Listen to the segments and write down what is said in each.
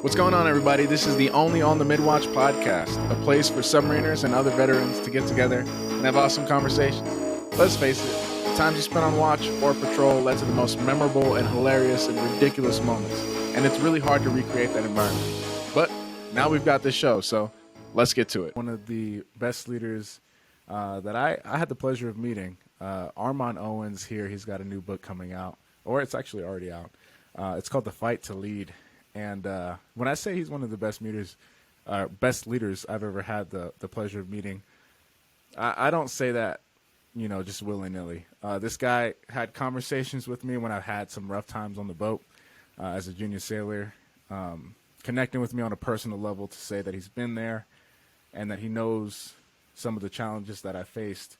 What's going on, everybody? This is the Only On The Midwatch podcast, a place for submariners and other veterans to get together and have awesome conversations. Let's face it, the times you spent on watch or patrol led to the most memorable and hilarious and ridiculous moments, and it's really hard to recreate that environment. But now we've got this show, so let's get to it. One of the best leaders that I had the pleasure of meeting, Armon Owens here. He's got a new book coming out, or it's actually already out. It's called The Fight to Lead. And when I say he's one of the best leaders I've ever had the pleasure of meeting, I don't say that, just willy-nilly. This guy had conversations with me when I had some rough times on the boat as a junior sailor, connecting with me on a personal level to say that he's been there and that he knows some of the challenges that I faced.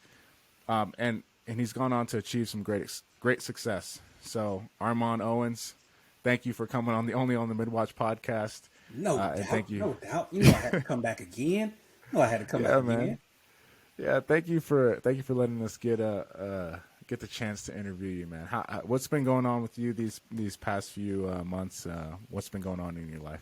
And he's gone on to achieve some great success. So, Armon Owens, thank you for coming on the Only On The Midwatch podcast. No doubt, thank you. No doubt. I had to come back again. I had to come back again. Yeah, thank you for letting us get the chance to interview you, man. What's been going on with you these past few months? What's been going on in your life?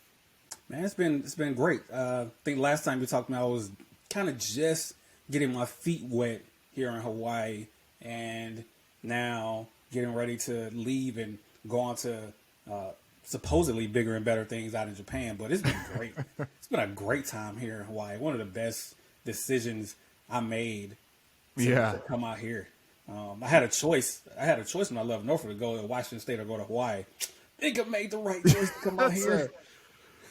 Man, it's been great. I think last time you talked to me, I was kind of just getting my feet wet here in Hawaii, and now getting ready to leave and go on to supposedly bigger and better things out in Japan. But it's been great. It's been a great time here in Hawaii. One of the best decisions I made to come out here. I had a choice. When I left Norfolk to go to Washington State or go to Hawaii. I think I made the right choice to come out here.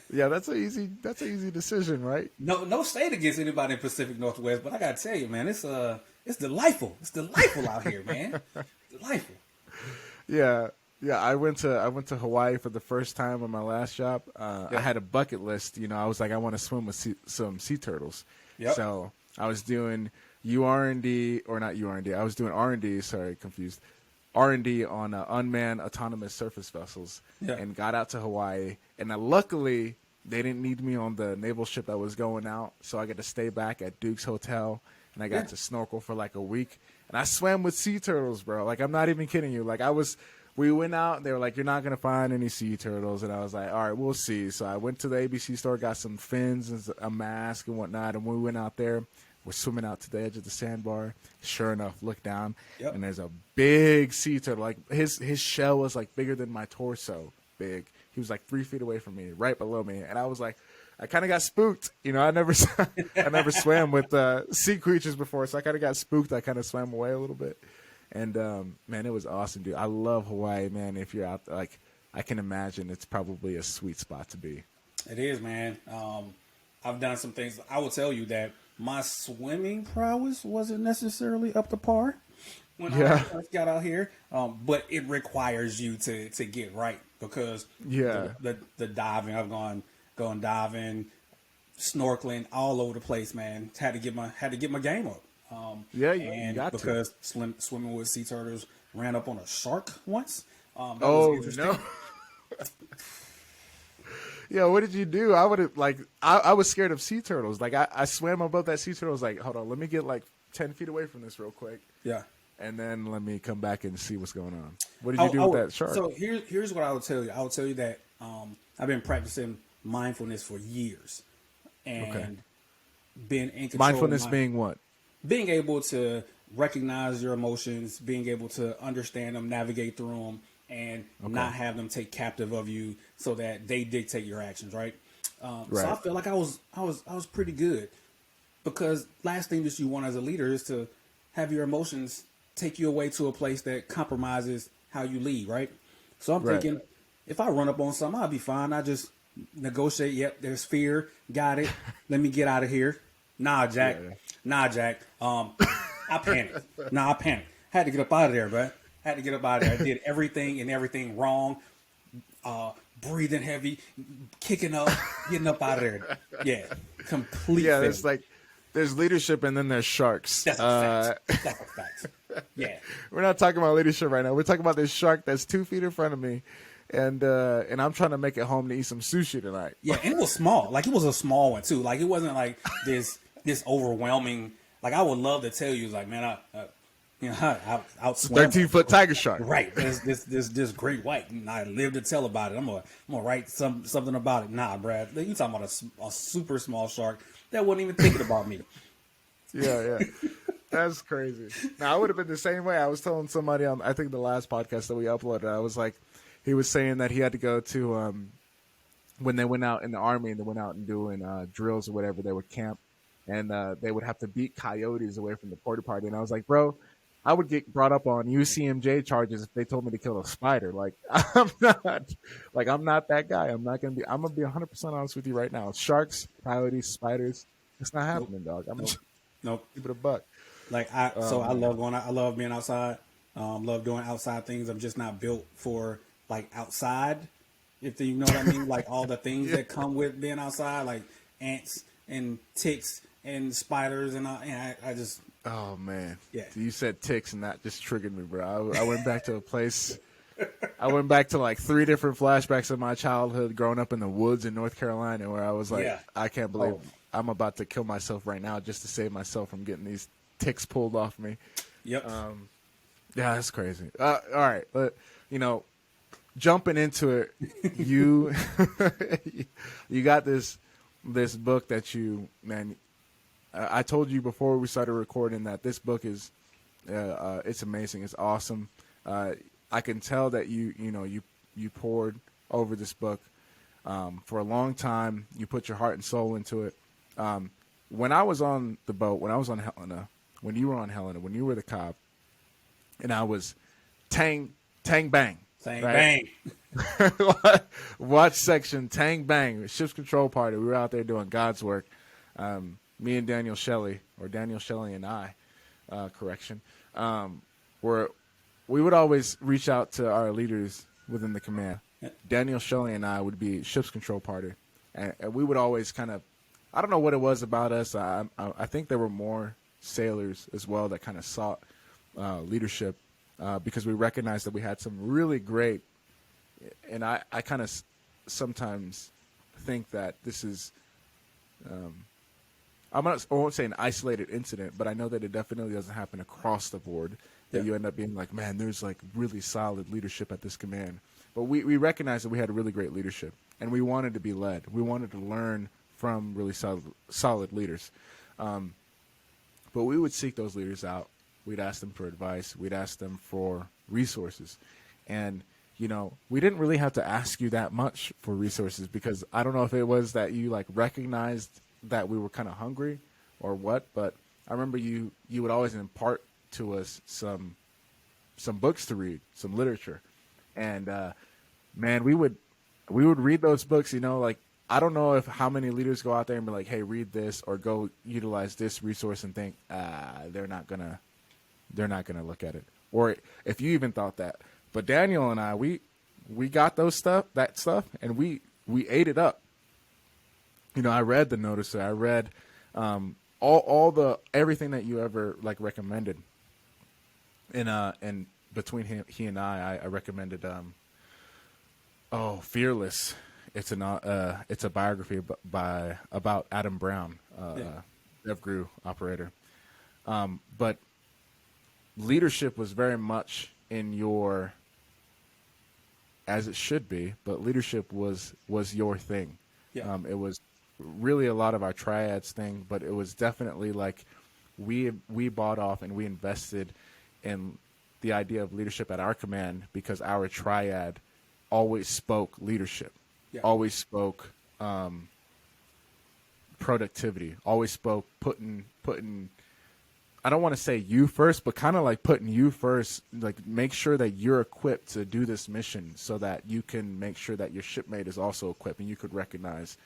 That's an easy decision, right? No state against anybody in Pacific Northwest, but I gotta tell you, man, it's delightful. It's delightful out here, man. Delightful. Yeah, I went to Hawaii for the first time on my last job. I had a bucket list. I was like, I want to swim with some sea turtles. Yep. So I was doing R&D. I was doing R&D. Sorry, confused. R&D on unmanned autonomous surface vessels, and got out to Hawaii. And luckily, they didn't need me on the naval ship that was going out, so I got to stay back at Duke's Hotel, and I got to snorkel for like a week. And I swam with sea turtles, bro. Like, I'm not even kidding you. Like, we went out, and they were like, you're not going to find any sea turtles. And I was like, all right, we'll see. So I went to the ABC store, got some fins and a mask and whatnot. And when we went out there, we're swimming out to the edge of the sandbar. Sure enough, look down, and there's a big sea turtle. Like, his shell was like bigger than my torso big. He was like 3 feet away from me, right below me. And I was like, I kind of got spooked. I never swam with sea creatures before, so I kind of got spooked. I kind of swam away a little bit. And, man, it was awesome, dude. I love Hawaii, man. If you're out there, like, I can imagine it's probably a sweet spot to be. It is, man. I've done some things. I will tell you that my swimming prowess wasn't necessarily up to par when I first got out here. But it requires you to get right, because the diving, I've gone diving, snorkeling all over the place, man. Had to get my game up. You got because swimming with sea turtles, ran up on a shark once. That no! was interesting. Yeah, what did you do? I would have I was scared of sea turtles. Like, I swam above that sea turtle. I was like, hold on, let me get like 10 feet away from this real quick. Yeah. And then let me come back and see what's going on. What did you do with that shark? So here's what I would tell you. I would tell you that I've been practicing mindfulness for years, and being in control. Mindfulness being what? Being able to recognize your emotions, being able to understand them, navigate through them, and not have them take captive of you, so that they dictate your actions, right? So I feel like I was pretty good, because last thing that you want as a leader is to have your emotions take you away to a place that compromises how you lead, right? So I'm thinking, if I run up on something, I'll be fine. I just negotiate. Yep, there's fear. Got it. Let me get out of here. Nah, Jack. I panicked. I panicked. Had to get up out of there, bro. Had to get up out of there. I did everything wrong. Breathing heavy, kicking up, getting up out of there. Yeah, complete. Yeah, it's like there's leadership and then there's sharks. That's a fact. That's a fact. Yeah. We're not talking about leadership right now. We're talking about this shark that's 2 feet in front of me, and I'm trying to make it home to eat some sushi tonight. Yeah, and it was small. Like, it was a small one too. Like, it wasn't like this overwhelming. Like, I would love to tell you, like, man, You know, out 13-foot tiger shark. Right. This great white, and I live to tell about it. I'm gonna write something about it. Nah, Brad, you talking about a super small shark that wasn't even thinking about me. Yeah. That's crazy. Now, I would have been the same way. I was telling somebody on, I think the last podcast that we uploaded, I was like, he was saying that he had to go to, when they went out in the Army and they went out and doing drills or whatever, they would camp and they would have to beat coyotes away from the porta potty. And I was like, bro, I would get brought up on UCMJ charges if they told me to kill a spider. Like, I'm not that guy. I'm going to be 100% honest with you right now. Sharks, coyotes, spiders, it's not happening, dog. I'm just keep it a buck. Like I love going out. I love being outside. Love doing outside things. I'm just not built for like outside. If you know what I mean, like all the things that come with being outside, like ants and ticks and spiders and I just. Oh man, yeah. You said ticks and that just triggered me, bro. I went back to a place. I went back to like 3 different flashbacks of my childhood growing up in the woods in North Carolina, where I was like, I can't believe I'm about to kill myself right now just to save myself from getting these ticks pulled off me. Yep. Yeah, that's crazy. All right, but jumping into it, you got this book that I told you before we started recording that this book is it's amazing. It's awesome. I can tell that you poured over this book for a long time. You put your heart and soul into it. When I was on the boat, when I was on Helena, when you were on Helena, when you were the cop, and I was tang bang. Tang right? Bang. Watch section, tang bang, ship's control party. We were out there doing God's work. Me and Daniel Shelley, or Daniel Shelley and I, we would always reach out to our leaders within the command. Daniel Shelley and I would be ship's control party. And we would always kind of, I don't know what it was about us. I think there were more sailors as well that kind of sought leadership because we recognized that we had some really great, and I kind of sometimes think that this is, I won't say an isolated incident, but I know that it definitely doesn't happen across the board, that you end up being like, man, there's like really solid leadership at this command. But we recognized that we had really great leadership, and we wanted to be led. We wanted to learn from really solid leaders. But we would seek those leaders out. We'd ask them for advice. We'd ask them for resources. And, we didn't really have to ask you that much for resources because I don't know if it was that you like recognized that we were kind of hungry or what, but I remember you would always impart to us some books to read, some literature. And, man, we would read those books, like, I don't know how many leaders go out there and be like, hey, read this or go utilize this resource and think, they're not gonna look at it. Or if you even thought that. But Daniel and I, we got that stuff and we ate it up. I read the noticer. I read everything that you ever like recommended. And between he and I recommended Fearless. It's a biography about Adam Brown, DevGru operator. But leadership was very much in your, as it should be, but leadership was your thing. Yeah. It was really a lot of our triads thing, but it was definitely like we bought off and we invested in the idea of leadership at our command because our triad always spoke leadership. Yeah. Always spoke productivity, always spoke putting I don't want to say you first, but kind of like putting you first, like make sure that you're equipped to do this mission so that you can make sure that your shipmate is also equipped and you could recognize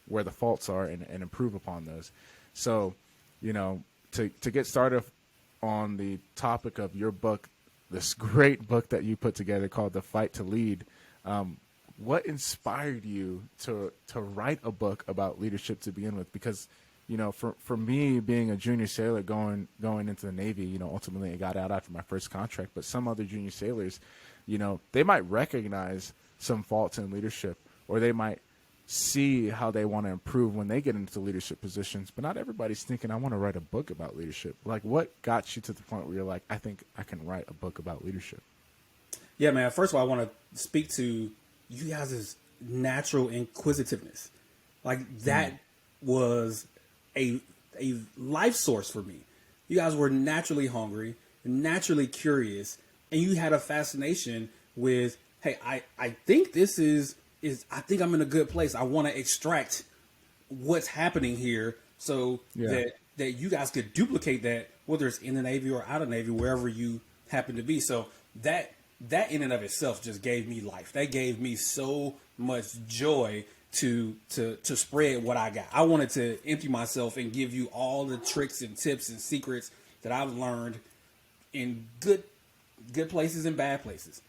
where the faults are and improve upon those. So, to get started on the topic of your book, this great book that you put together called The Fight to Lead, what inspired you to write a book about leadership to begin with? Because, for me being a junior sailor going into the Navy, ultimately I got out after my first contract, but some other junior sailors, they might recognize some faults in leadership, or they might see how they want to improve when they get into leadership positions. But not everybody's thinking, I want to write a book about leadership. Like, what got you to the point where you're like, I think I can write a book about leadership? Yeah, man. First of all, I want to speak to you guys' natural inquisitiveness. Like, that was a life source for me. You guys were naturally hungry, naturally curious, and you had a fascination with, hey, I think this is I think I'm in a good place. I want to extract what's happening here so that you guys could duplicate that, whether it's in the Navy or out of the Navy, wherever you happen to be. So that in and of itself just gave me life. That gave me so much joy to spread what I got. I wanted to empty myself and give you all the tricks and tips and secrets that I've learned in good places and bad places.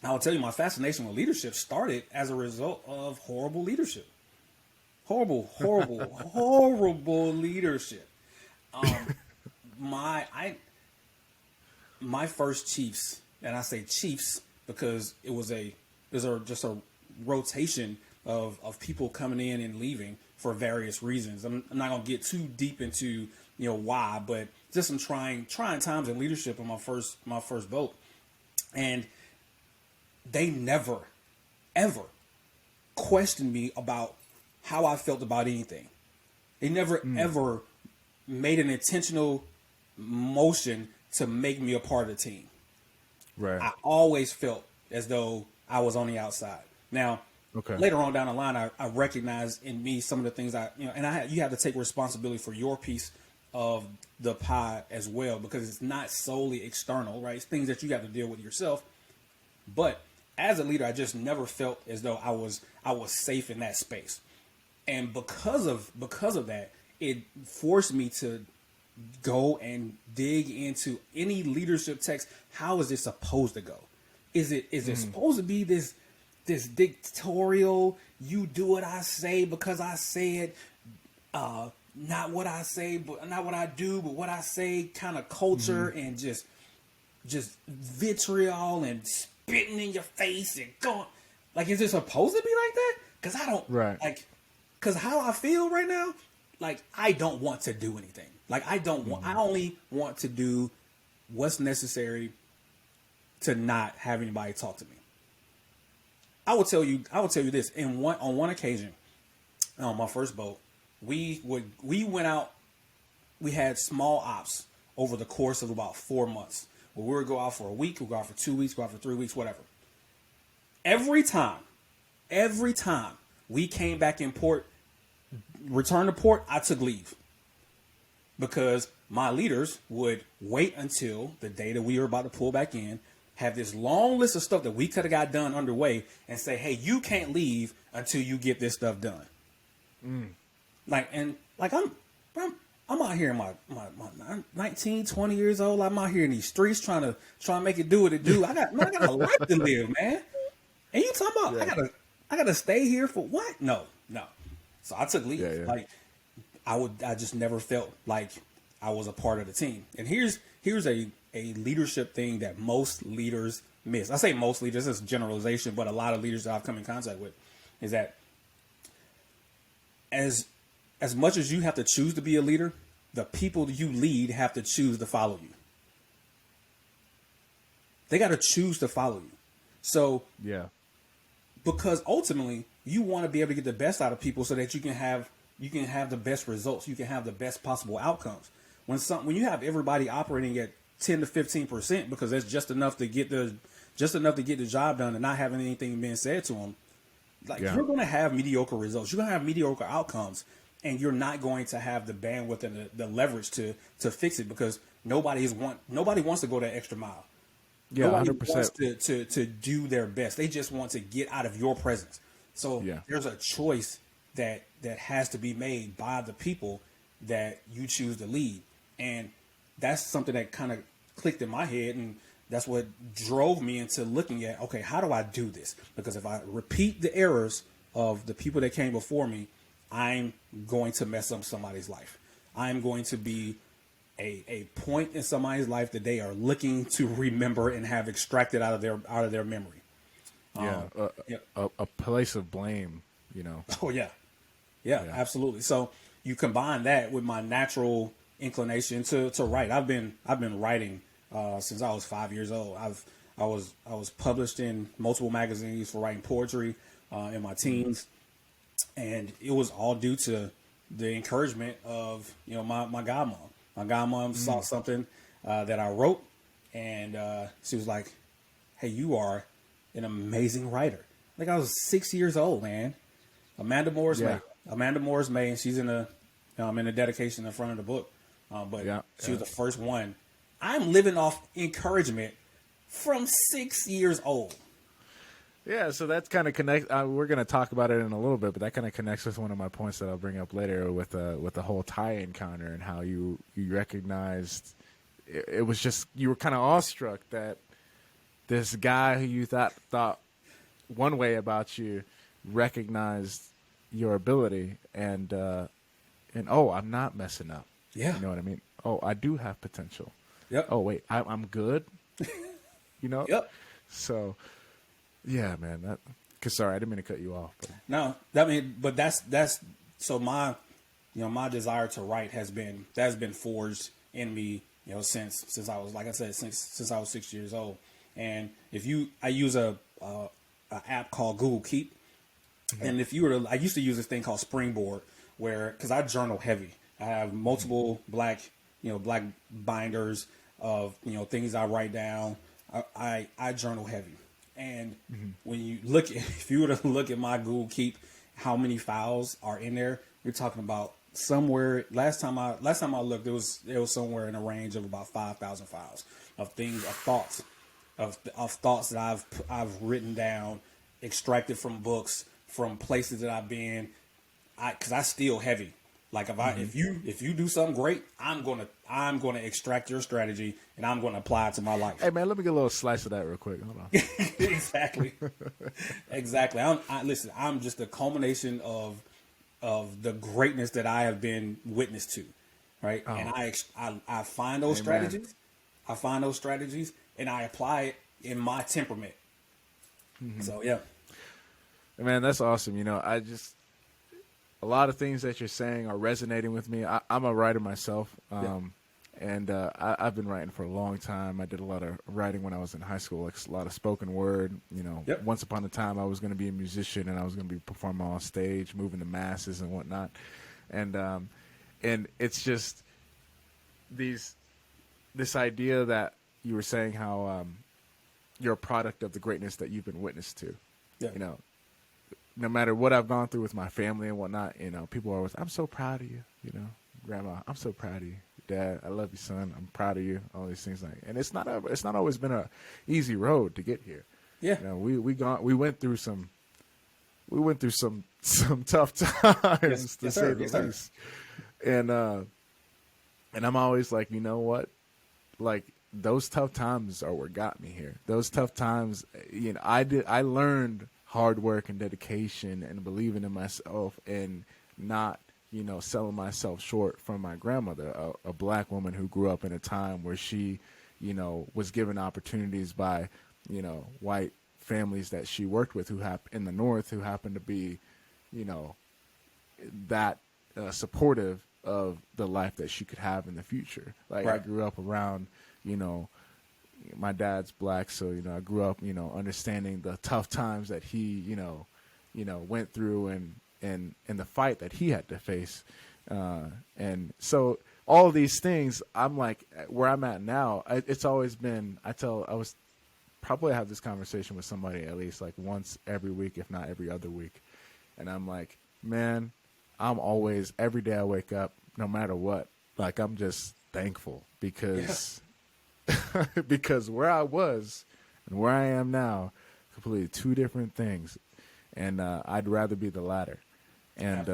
I'll tell you, my fascination with leadership started as a result of horrible leadership. Horrible leadership. My first chiefs, and I say chiefs because it was just a rotation of people coming in and leaving for various reasons. I'm not gonna get too deep into why, but just some trying times in leadership on my first boat, and they never ever questioned me about how I felt about anything. They never ever made an intentional motion to make me a part of the team. Right. I always felt as though I was on the outside. Now, later on down the line, I recognized in me some of the things and you have to take responsibility for your piece of the pie as well, because it's not solely external, right? It's things that you have to deal with yourself. But as a leader, I just never felt as though I was safe in that space. And because of that, it forced me to go and dig into any leadership text. How is this supposed to go? Is it supposed to be this dictatorial, you do what I say because I said, not what I say, but not what I do, but what I say kind of culture, and just vitriol and spitting in your face and going, like, is it supposed to be like that? Because I don't because how I feel right now, like, I don't want to do anything. Like, I only want to do what's necessary to not have anybody talk to me. I will tell you this. On one occasion, on my first boat, we went out. We had small ops over the course of about 4 months. Where we would go out for a week, we'd go out for 2 weeks, go out for 3 weeks, whatever. Every time we came back in port, returned to port, I took leave. Because my leaders would wait until the day that we were about to pull back in, have this long list of stuff that we could have got done underway, and say, hey, you can't leave until you get this stuff done. I'm out here in my 19, 20 years old. I'm out here in these streets trying to make it do what it do. I got a life to live, man. And you talking about I gotta stay here for what? No. So I took leave. Like, I just never felt like I was a part of the team. And here's a leadership thing that most leaders miss. I say most leaders, this is generalization, but a lot of leaders that I've come in contact with is that as much as you have to choose to be a leader, the people you lead have to choose to follow you. They got to choose to follow you. So, because ultimately you want to be able to get the best out of people so that you can have the best results. You can have the best possible outcomes. When you have everybody operating at 10 to 15%, because that's just enough to get the job done and not having anything being said to them, you're going to have mediocre results. You're going to have mediocre outcomes, and you're not going to have the bandwidth and the leverage to fix it, because nobody wants to go that extra mile. Nobody 100%. Wants to do their best. They just want to get out of your presence. So there's a choice that has to be made by the people that you choose to lead. And that's something that kind of clicked in my head, and that's what drove me into looking at, okay, how do I do this? Because if I repeat the errors of the people that came before me, I'm going to mess up somebody's life. I'm going to be a point in somebody's life that they are looking to remember and have extracted out of their memory. A place of blame you know. Oh yeah, absolutely. So you combine that with my natural inclination to write. I've been writing since I was 5 years old. I was published in multiple magazines for writing poetry in my teens, and it was all due to the encouragement of my godmom. My godmom saw something that I wrote, and she was like, "Hey, you are an amazing writer." Like, I was 6 years old, man. Amanda Moore's May. Amanda Moore's May, and she's in the dedication in front of the book. But she was the first one. I'm living off encouragement from 6 years old. Yeah, so that's kind of connect. We're going to talk about it in a little bit, but that kind of connects with one of my points that I'll bring up later with the whole tie encounter and how you recognized it was just, you were kind of awestruck that this guy who you thought one way about you recognized your ability and oh, I'm not messing up. Yeah, you know what I mean. Oh, I do have potential. Yep. Oh wait, I'm good. You know. Yep. So. Yeah, man. Sorry, I didn't mean to cut you off. But. No, but that's so my desire to write has been forged in me, since I was, like I said, since I was 6 years old. And I use a app called Google Keep, and I used to use this thing called Springboard, because I journal heavy. I have multiple black binders of things I write down. I journal heavy. And when you if you were to look at my Google Keep, how many files are in there? You're talking about somewhere. Last time I looked, it was somewhere in a range of about 5,000 files of things, of thoughts that I've written down, extracted from books, from places that I've been. Because I steal heavy. Like if you do something great, I'm gonna extract your strategy and I'm gonna apply it to my life. Hey man, let me get a little slice of that real quick. Hold on. Exactly. Listen, I'm just a culmination of the greatness that I have been witness to, right? Oh. And I find those strategies. I find those strategies and I apply it in my temperament. So yeah. Man, that's awesome. A lot of things that you're saying are resonating with me. I'm a writer myself, and I've been writing for a long time. I did a lot of writing when I was in high school, like a lot of spoken word. Once upon a time, I was going to be a musician, and I was going to be performing on stage, moving the masses and whatnot. And it's just this idea that you were saying how you're a product of the greatness that you've been witness to. Yeah. No matter what I've gone through with my family and whatnot, people are always, I'm so proud of you, Grandma, I'm so proud of you. Dad, I love you, son. I'm proud of you. All these things and it's not always been a easy road to get here. Yeah. We went through some tough times to say the least. And I'm always like, you know what? Like those tough times are what got me here. Those tough times, I learned hard work and dedication and believing in myself and not, selling myself short from my grandmother, a black woman who grew up in a time where she, was given opportunities by, white families that she worked with in the North who happened to be, that supportive of the life that she could have in the future. Like right. I grew up around, my dad's black, so I grew up, understanding the tough times that he, went through and the fight that he had to face, and so all these things, I'm like, where I'm at now, it's always been. I was probably have this conversation with somebody at least like once every week, if not every other week, and I'm like, man, I'm always every day I wake up, no matter what, like I'm just thankful because. Yeah. Because where I was and where I am now, completely two different things, and I'd rather be the latter, and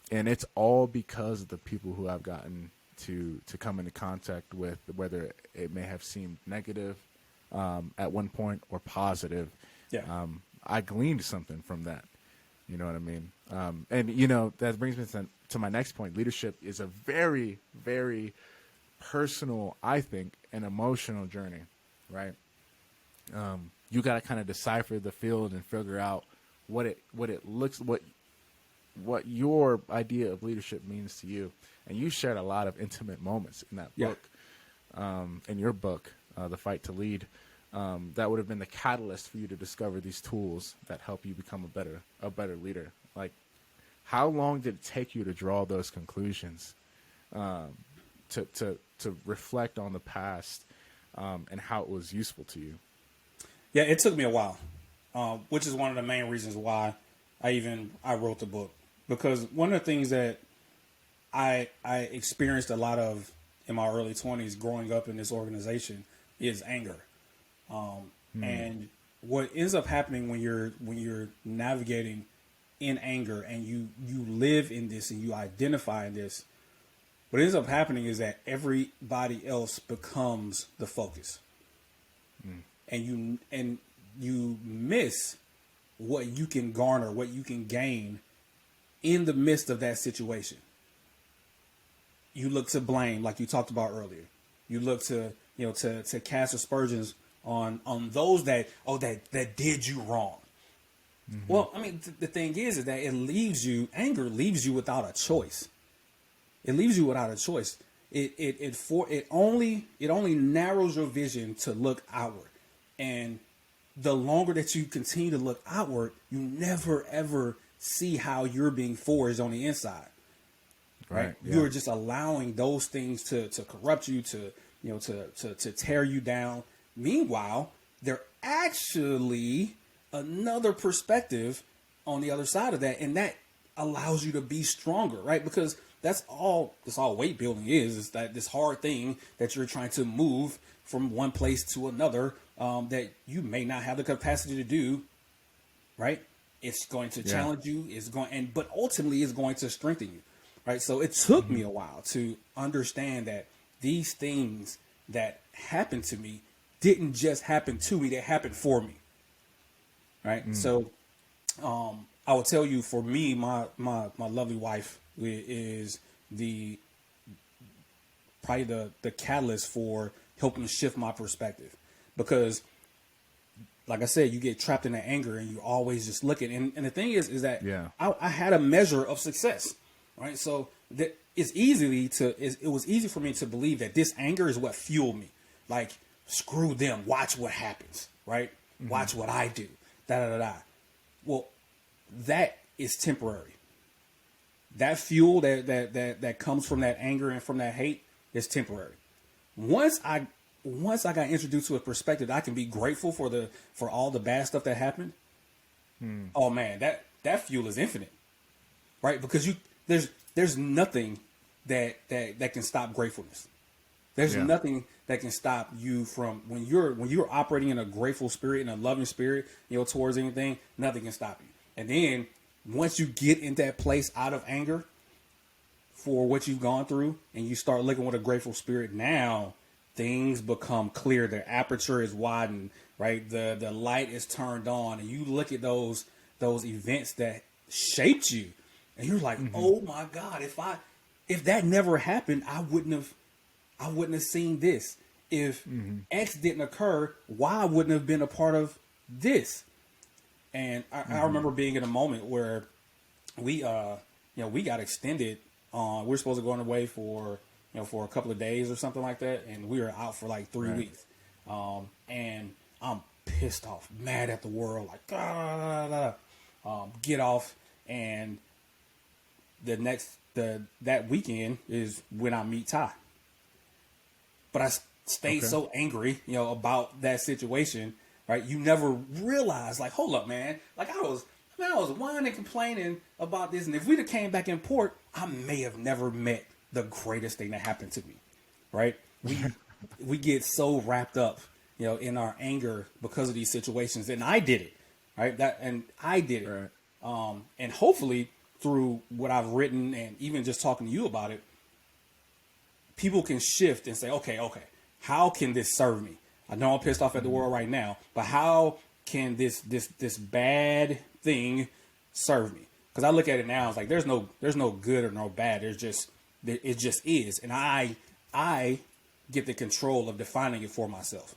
it's all because of the people who I've gotten to come into contact with, whether it may have seemed negative at one point or positive. Yeah. I gleaned something from that. You know what I mean? And that brings me to my next point. Leadership is a very, very personal, I think, an emotional journey, right? You got to kind of decipher the field and figure out what it looks, what your idea of leadership means to you. And you shared a lot of intimate moments in that book, in your book, The Fight to Lead. That would have been the catalyst for you to discover these tools that help you become a better leader. Like, how long did it take you to draw those conclusions, to reflect on the past, and how it was useful to you? Yeah, it took me a while, which is one of the main reasons why I wrote the book, because one of the things that I experienced a lot of in my early 20s growing up in this organization is anger. And what ends up happening when you're navigating in anger and you live in this and you identify in this, what ends up happening is that everybody else becomes the focus. And you miss what you can garner, what you can gain in the midst of that situation. You look to blame, like you talked about earlier. You look to cast aspersions on those that did you wrong. Well, I mean, the thing is that anger leaves you without a choice. It leaves you without a choice. It only narrows your vision to look outward. And the longer that you continue to look outward, you never ever see how you're being forged on the inside. Right? Yeah. You're just allowing those things to corrupt you, to tear you down. Meanwhile, they're actually another perspective on the other side of that, and that allows you to be stronger, right? Because that's all weight building is that this hard thing that you're trying to move from one place to another, that you may not have the capacity to do, right? It's going to challenge you, but ultimately it's going to strengthen you. Right. So it took me a while to understand that these things that happened to me didn't just happen to me, they happened for me. Right. So I will tell you, for me, my lovely wife is probably the catalyst for helping to shift my perspective, because like I said, you get trapped in that anger and you always just looking. And the thing is that I had a measure of success. Right. So it was easy for me to believe that this anger is what fueled me. Like, screw them. Watch what happens. Right. Watch what I do. Well, that is temporary. That fuel that comes from that anger and from that hate is temporary. Once I got introduced to a perspective that I can be grateful for all the bad stuff that happened. Oh man, that fuel is infinite. Right. Because there's nothing that can stop gratefulness. There's nothing that can stop you from when you're operating in a grateful spirit, in a loving spirit, towards anything. Nothing can stop you. And then once you get in that place out of anger for what you've gone through, and you start looking with a grateful spirit, now things become clear. The aperture is widened. Right, the light is turned on, and you look at those events that shaped you. And you're like, oh my God, if that never happened, I wouldn't have seen this. If X didn't occur, Y wouldn't have been a part of this. And I remember being in a moment where we got extended. We're supposed to go on away for a couple of days or something like that, and we were out for like 3 weeks. And I'm pissed off, mad at the world, like get off. And that weekend is when I meet Ty. But I stayed so angry, about that situation, right? You never realize, like, hold up, man. Like, I was whining and complaining about this, and if we'd have came back in port, I may have never met the greatest thing that happened to me, right? We get so wrapped up, in our anger because of these situations, and I did it, right? I did it, right. And hopefully, through what I've written and even just talking to you about it, people can shift and say, okay, how can this serve me? I know I'm pissed off at the world right now, but how can this bad thing serve me? Because I look at it now, it's like there's no good or no bad. It just is, and I get the control of defining it for myself.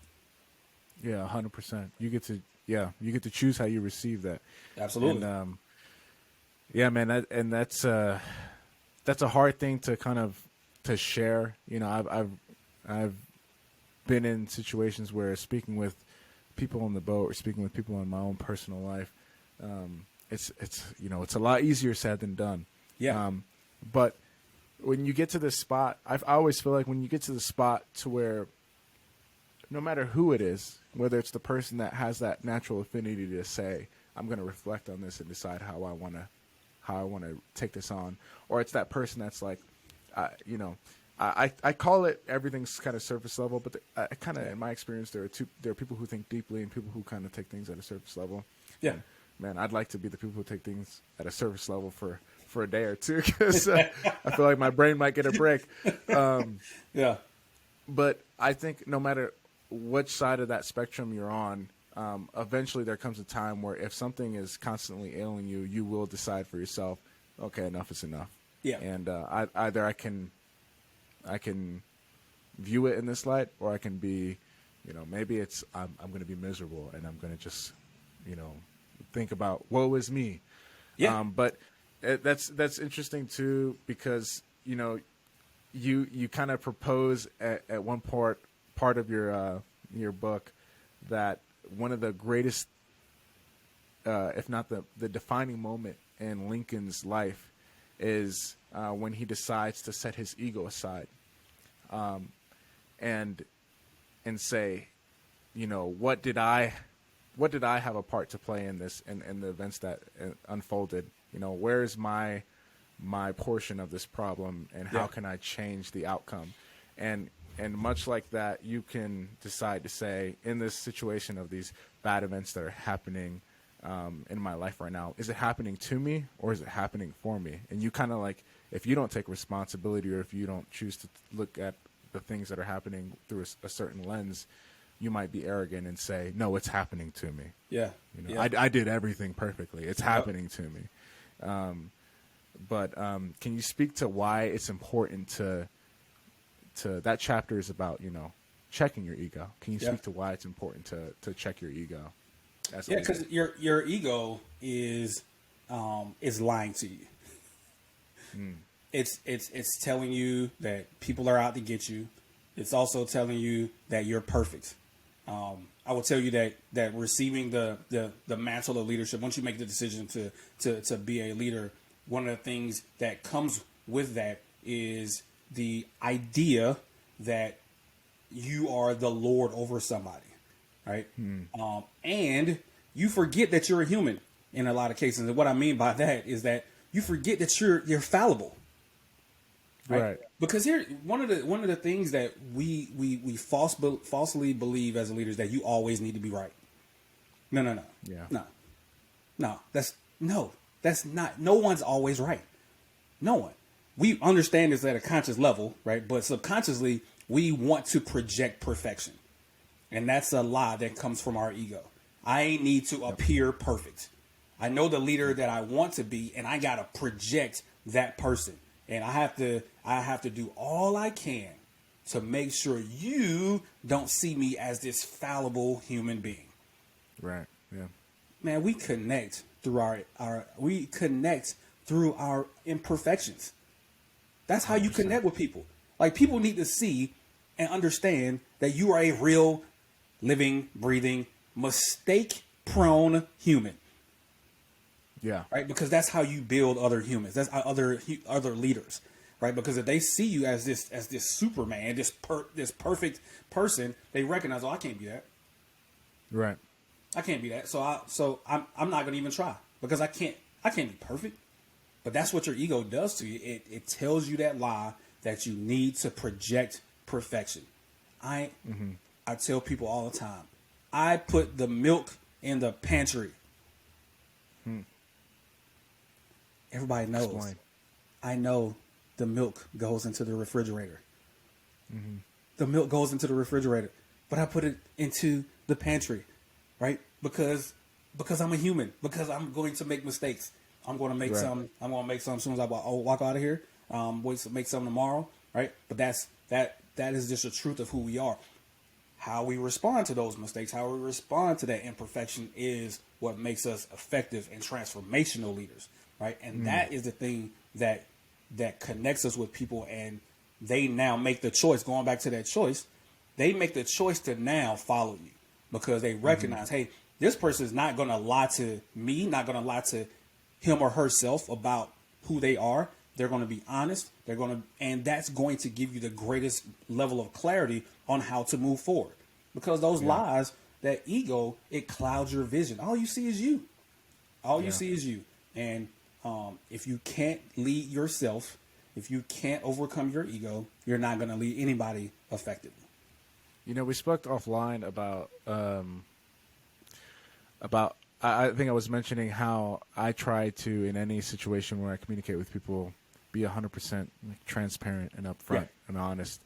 Yeah, 100%. You get to yeah, you get to choose how you receive that. Absolutely. And yeah, man, that's a hard thing to kind of to share. You know, I've been in situations where speaking with people on the boat or speaking with people in my own personal life, it's you know, it's a lot easier said than done. Yeah. But when you get to this spot, I always feel like when you get to the spot to where no matter who it is, whether it's the person that has that natural affinity to say, I'm going to reflect on this and decide how I want to take this on, or it's that person that's like, you know, I call it everything's kind of surface level, but kind of in my experience, there are people who think deeply and people who kind of take things at a surface level. Yeah. And, man, I'd like to be the people who take things at a surface level for a day or two, because I feel like my brain might get a break. Yeah. But I think no matter which side of that spectrum you're on, eventually there comes a time where if something is constantly ailing you, you will decide for yourself, okay, enough is enough. Yeah. And either I can view it in this light, or I can be, you know, maybe it's I'm going to be miserable and I'm going to just, you know, think about woe is me. Yeah. But that's interesting too, because you know you kind of propose at one part of your book that one of the greatest, if not the defining moment in Lincoln's life is when he decides to set his ego aside, and say, you know, what did I have a part to play in this, in the events that unfolded? You know, where is my portion of this problem, and how can I change the outcome? And much like that, you can decide to say, in this situation of these bad events that are happening in my life right now, is it happening to me or is it happening for me? And you kind of like, if you don't take responsibility, or if you don't choose to look at the things that are happening through a certain lens, you might be arrogant and say, no, it's happening to me. Yeah. You know, I did everything perfectly. It's happening to me. But can you speak to why it's important to that chapter is about, you know, checking your ego. Can you speak to why it's important to check your ego? Because your ego is lying to you. It's telling you that people are out to get you. It's also telling you that you're perfect. I will tell you that receiving the mantle of leadership, once you make the decision to be a leader, one of the things that comes with that is the idea that you are the Lord over somebody, right? And you forget that you're a human in a lot of cases. And what I mean by that is that you forget that you're fallible. Right. Because here, one of the things that we falsely believe as leaders, that you always need to be right. No. Yeah. No. That's not. No one's always right. No one. We understand this at a conscious level, right? But subconsciously, we want to project perfection, and that's a lie that comes from our ego. I need to appear perfect. I know the leader that I want to be, and I gotta project that person. And I have to do all I can to make sure you don't see me as this fallible human being. Right. Yeah. Man, we connect through our imperfections. That's how you connect with people. Like, people need to see and understand that you are a real, living, breathing, mistake-prone human. Yeah. Right, because that's how you build other humans. That's other leaders, right? Because if they see you as this Superman, this perfect person, they recognize, oh, I can't be that. Right. I can't be that. So I'm not going to even try, because I can't be perfect. But that's what your ego does to you. It tells you that lie that you need to project perfection. I tell people all the time, I put the milk in the pantry. Everybody knows. Explain. I know the milk goes into the refrigerator. The milk goes into the refrigerator, but I put it into the pantry, right? Because I'm a human. Because I'm going to make mistakes. I'm going to make some. I'm going to make some as soon as I walk out of here. Wait to make some tomorrow, right? But that is just the truth of who we are. how we respond to those mistakes, how we respond to that imperfection is what makes us effective and transformational leaders, right? And that is the thing that connects us with people, and they now make the choice. Going back to that choice, they make the choice to now follow you because they recognize, hey, this person is not going to lie to me, not going to lie to him or herself about who they are. They're going to be honest. And that's going to give you the greatest level of clarity on how to move forward. Because those lies, that ego, it clouds your vision. All you see is you. All you see is you. And if you can't lead yourself, if you can't overcome your ego, you're not going to lead anybody effectively. You know, we spoke offline about I think I was mentioning how I try to, in any situation where I communicate with people, be 100% transparent and upfront and honest.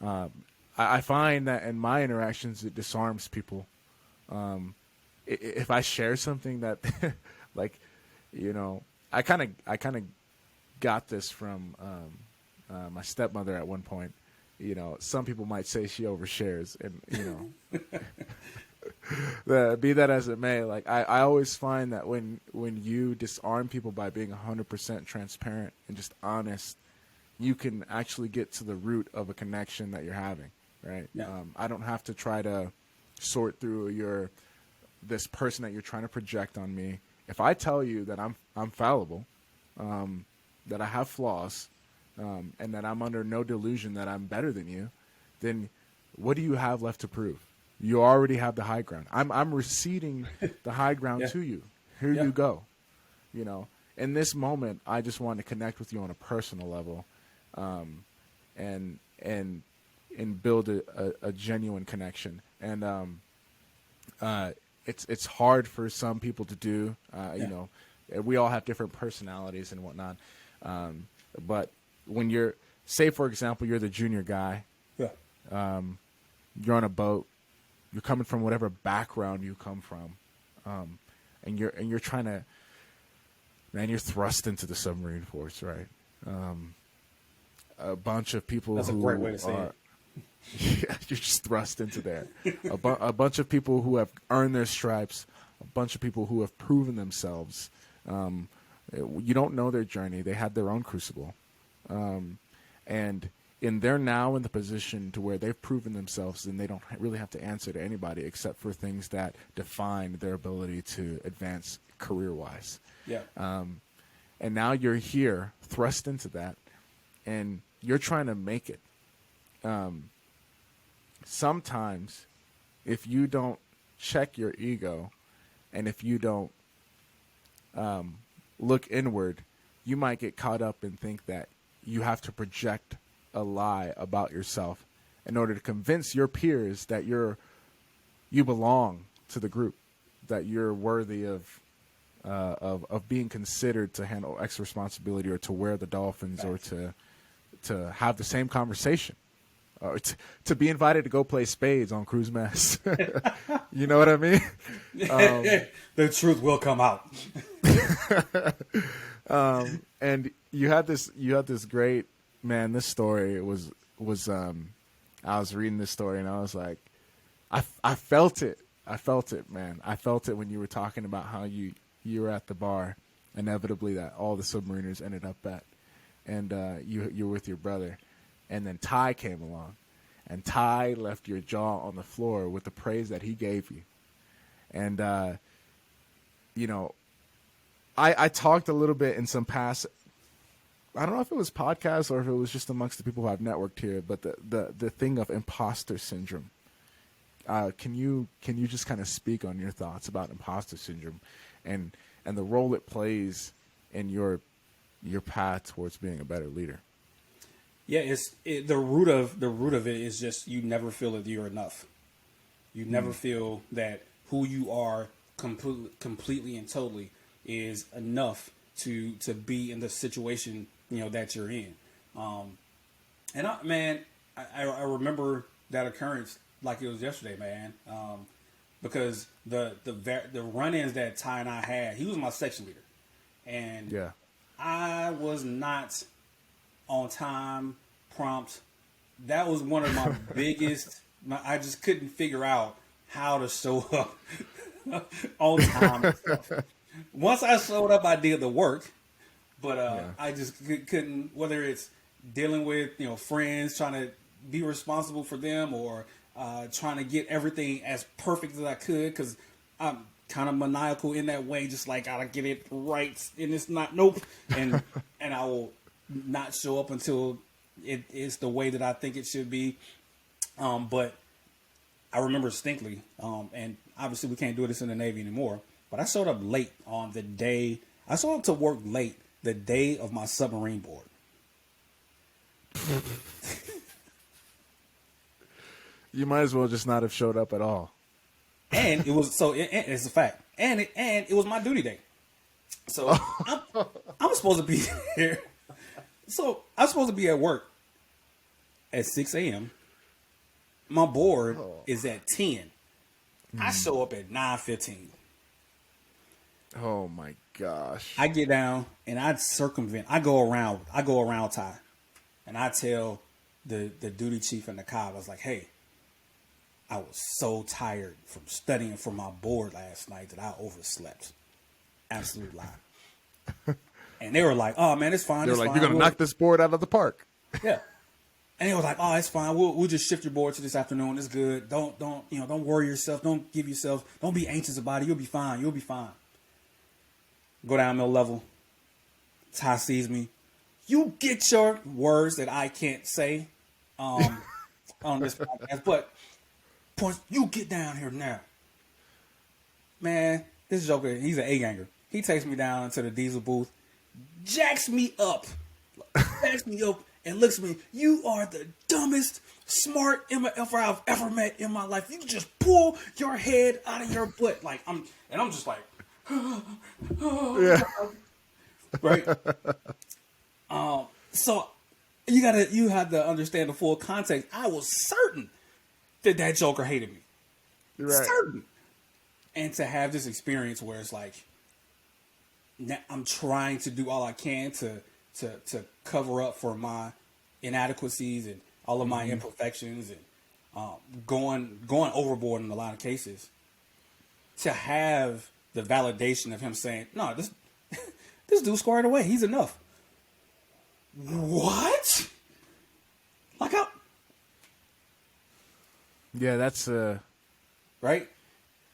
I find that in my interactions, it disarms people. If I share something that, like, you know, I kind of got this from my stepmother at one point. You know, some people might say she overshares, and you know, be that as it may, like I always find that when you disarm people by being 100% transparent and just honest, you can actually get to the root of a connection that you're having, right? Yeah. I don't have to try to sort through this person that you're trying to project on me. If I tell you that I'm fallible, that I have flaws, and that I'm under no delusion that I'm better than you, then what do you have left to prove? You already have the high ground. I'm receding the high ground to you. Here you go. You know, in this moment, I just want to connect with you on a personal level, and build a genuine connection. And it's hard for some people to do. You know, we all have different personalities and whatnot. But when you're, say for example, you're the junior guy. Yeah. You're on a boat. You're coming from whatever background you come from, and you're trying to, man, you're thrust into the submarine force, right? A bunch of people. That's a great way to say it. Yeah, you're just thrust into there. A bunch of people who have earned their stripes. A bunch of people who have proven themselves. You don't know their journey. They had their own crucible, and they're now in the position to where they've proven themselves, and they don't really have to answer to anybody except for things that define their ability to advance career-wise. Yeah. And now you're here, thrust into that, and you're trying to make it. Sometimes, if you don't check your ego, and if you don't look inward, you might get caught up and think that you have to project a lie about yourself in order to convince your peers that you belong to the group, that you're worthy of being considered to handle X responsibility, or to wear the dolphins, or to have the same conversation, or to be invited to go play spades on cruise mess. You know what I mean? The truth will come out. And you had this great, man, this story was I was reading this story and I was like, I felt it, man. I felt it when you were talking about how you were at the bar, inevitably, that all the submariners ended up at, and you were with your brother, and then Ty came along, and Ty left your jaw on the floor with the praise that he gave you. And you know, I talked a little bit in some past, I don't know if it was podcasts or if it was just amongst the people who I've networked here, but the thing of imposter syndrome. Can you just kind of speak on your thoughts about imposter syndrome and the role it plays in your path towards being a better leader? Yeah, the root of it is just, you never feel that you're enough. You never feel that who you are completely and totally is enough to be in the situation, you know, that you're in. And I remember that occurrence like it was yesterday, man. Because the run-ins that Ty and I had, he was my section leader, and I was not on time, prompt. That was one of my biggest I just couldn't figure out how to show up on time and stuff. Once I showed up, I did the work, but I just couldn't. Whether it's dealing with friends, trying to be responsible for them, or trying to get everything as perfect as I could, because I'm kind of maniacal in that way. Just like, gotta get it right, and it's not and I will not show up until it is the way that I think it should be. But I remember distinctly, and obviously we can't do this in the Navy anymore, but I showed up late on the day. I showed up to work late the day of my submarine board. You might as well just not have showed up at all. And it was it's a fact. And it was my duty day. So I'm supposed to be here. So I'm supposed to be at work at 6 a.m. My board is at 10. I show up at 9:15. Oh my gosh. I get down and I circumvent. I go around Ty. And I tell the duty chief and the cop, I was like, hey, I was so tired from studying for my board last night that I overslept. Absolute lie. And they were like, oh man, it's fine. They were like, you're gonna knock this board out of the park. Yeah. And they were like, oh, it's fine. We'll just shift your board to this afternoon. It's good. Don't worry yourself. Don't be anxious about it. You'll be fine. You'll be fine. Go down middle level. Ty sees me. You get your words that I can't say on this podcast, but you get down here now. Man, this joker, he's an A-ganger. He takes me down into the diesel booth, jacks me up, and looks at me. You are the dumbest, smart MFer I've ever met in my life. You just pull your head out of your butt. I'm just like, yeah. Right. So you had to understand the full context. I was certain that joker hated me. Right. Certain. And to have this experience where it's like, I'm trying to do all I can to cover up for my inadequacies and all of my imperfections and going overboard in a lot of cases. To have the validation of him saying, no, this dude squared away. He's enough. What? Like how? Yeah, that's right.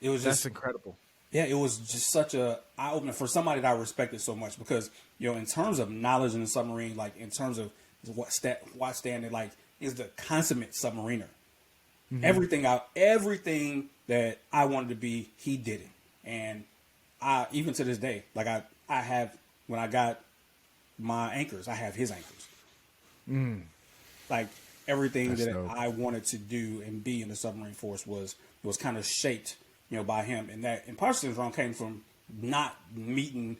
It was that's just incredible. Yeah, it was just such a eye opener for somebody that I respected so much because in terms of knowledge in the submarine, like in terms of what standard, like is the consummate submariner. Mm-hmm. Everything that I wanted to be, he did it, and I even to this day, like I have when I got my anchors, I have his anchors. Mm. Like everything That's that dope. I wanted to do and be in the submarine force was kind of shaped, by him. And that imposter syndrome came from not meeting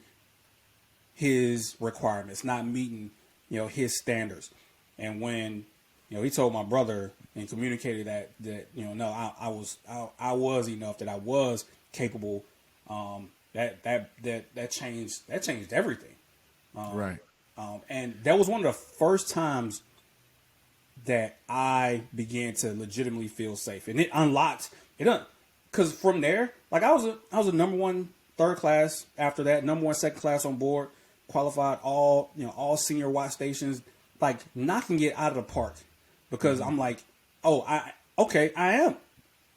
his requirements, not meeting, his standards. And when, he told my brother and communicated that no, I was enough, that I was capable. That changed everything. Right. And that was one of the first times that I began to legitimately feel safe, and it unlocked it. Because from there, like I was a number one third class. After that, number one second class on board, qualified all senior watch stations, like knocking it out of the park. Because I'm like, I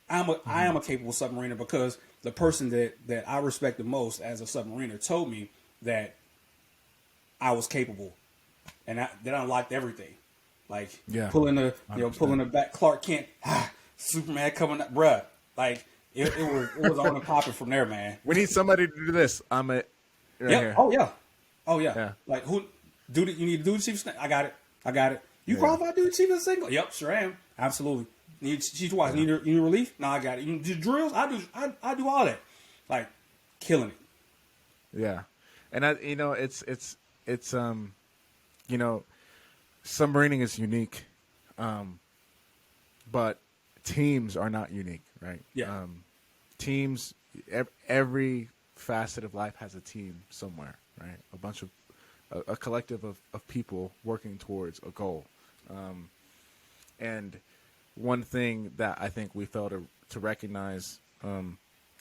am a capable submariner because the person that I respect the most as a submariner told me that I was capable, and that unlocked everything. Like pulling the back, Clark Kent, Superman coming up, bruh. Like it was on and popping from there, man. We need somebody to do this. I'm it. Right here. Oh yeah. Like who? You need to do the chief. I got it. You qualified to do the chief as a single? Yep, sure am. Absolutely. Need chief watch? Need relief? No, I got it. You do drills? I do all that. Like killing it. Yeah, and it's submarining is unique, but teams are not unique, right? Yeah. Teams, every facet of life has a team somewhere, right? A collective of people working towards a goal. And one thing that I think we fail to recognize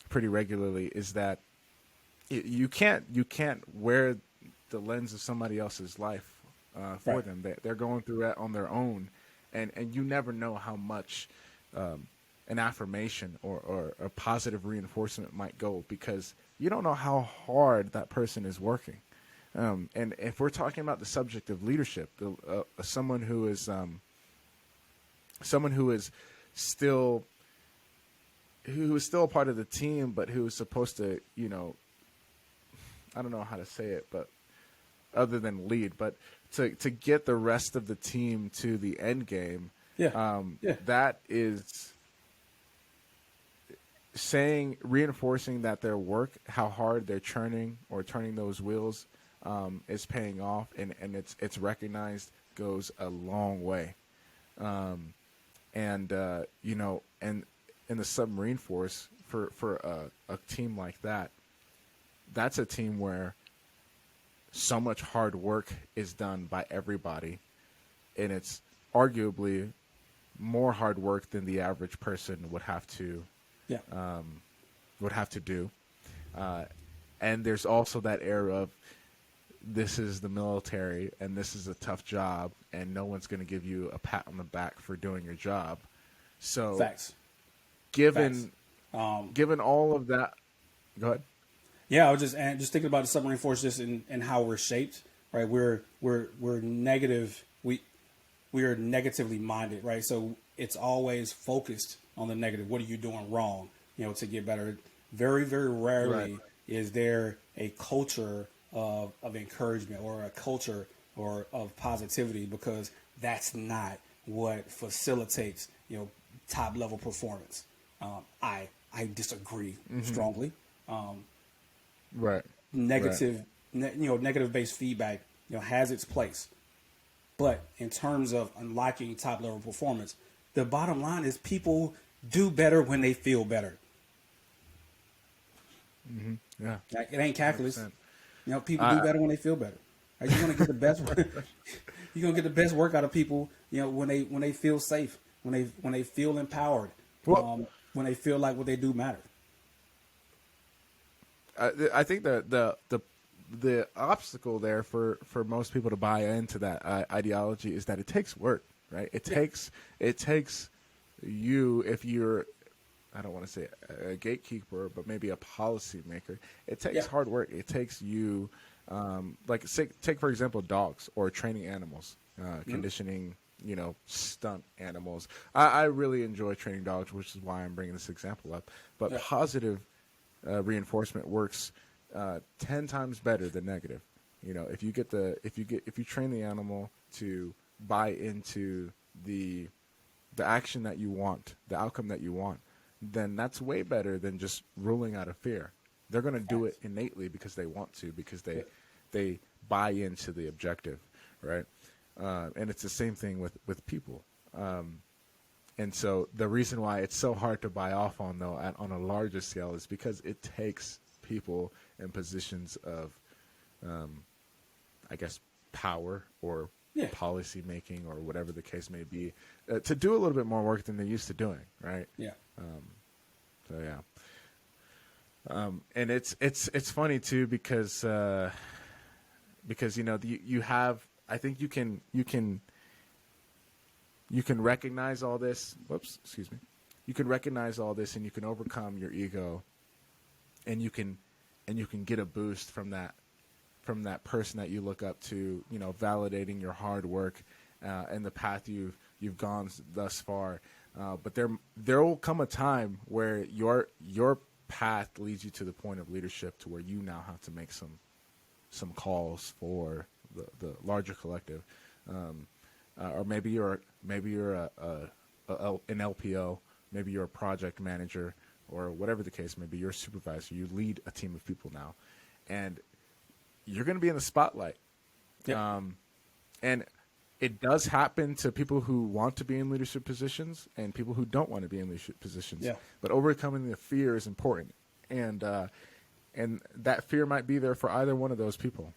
pretty regularly is that you can't wear the lens of somebody else's life for Right. them. They're going through it on their own, and you never know how much an affirmation or a positive reinforcement might go, because you don't know how hard that person is working. And if we're talking about the subject of leadership, someone who is still a part of the team, but who is supposed to, I don't know how to say it, but other than lead, but to get the rest of the team to the end game, that is reinforcing that their work, how hard they're turning those wheels, is paying off, and it's recognized, goes a long way. And in the submarine force, for a team like that, that's a team where so much hard work is done by everybody, and it's arguably more hard work than the average person would have to do. And there's also that air of, this is the military and this is a tough job, and no one's going to give you a pat on the back for doing your job. So Facts. Given all of that, go ahead. Yeah, I was just thinking about the submarine force, just and how we're shaped, right? We're negative. We are negatively minded, right? So it's always focused on the negative. What are you doing wrong, to get better? Very, very rarely is there a culture of encouragement or a culture or of positivity, because that's not what facilitates, top level performance. I disagree strongly. Negative based feedback, has its place, but in terms of unlocking top level performance, the bottom line is people do better when they feel better. Yeah, it ain't calculus. People do better when they feel better. Right? You're gonna get the best. You're gonna get the best work out of people. When they feel safe, when they feel empowered, when they feel like what they do matter. I think the obstacle there for most people to buy into that ideology is that it takes work, right? It takes you, if you're, I don't want to say a gatekeeper, but maybe a policy maker. It takes hard work. It takes you, take for example dogs or training animals, conditioning, stunt animals. I really enjoy training dogs, which is why I'm bringing this example up. But positive reinforcement works 10 times better than negative. If you train the animal to buy into the action that you want, the outcome that you want, then that's way better than just ruling out of fear. They're going to do it innately because they want to, because they buy into the objective, right? And it's the same thing with people. And so the reason why it's so hard to buy off on, though, on a larger scale, is because it takes people in positions of, I guess, power or policy making or whatever the case may be, to do a little bit more work than they're used to doing, right? Yeah. And it's funny too, because you have, I think you can recognize all this. Whoops, excuse me. You can recognize all this, and you can overcome your ego, and you can get a boost from that person that you look up to, validating your hard work and the path you've gone thus far. But there will come a time where your path leads you to the point of leadership, to where you now have to make some calls for the larger collective. Or maybe you're an LPO, maybe you're a project manager, or whatever the case may be. You're a supervisor. You lead a team of people now, and you're going to be in the spotlight. Yep. And it does happen to people who want to be in leadership positions and people who don't want to be in leadership positions. Yeah. But overcoming the fear is important, and that fear might be there for either one of those people.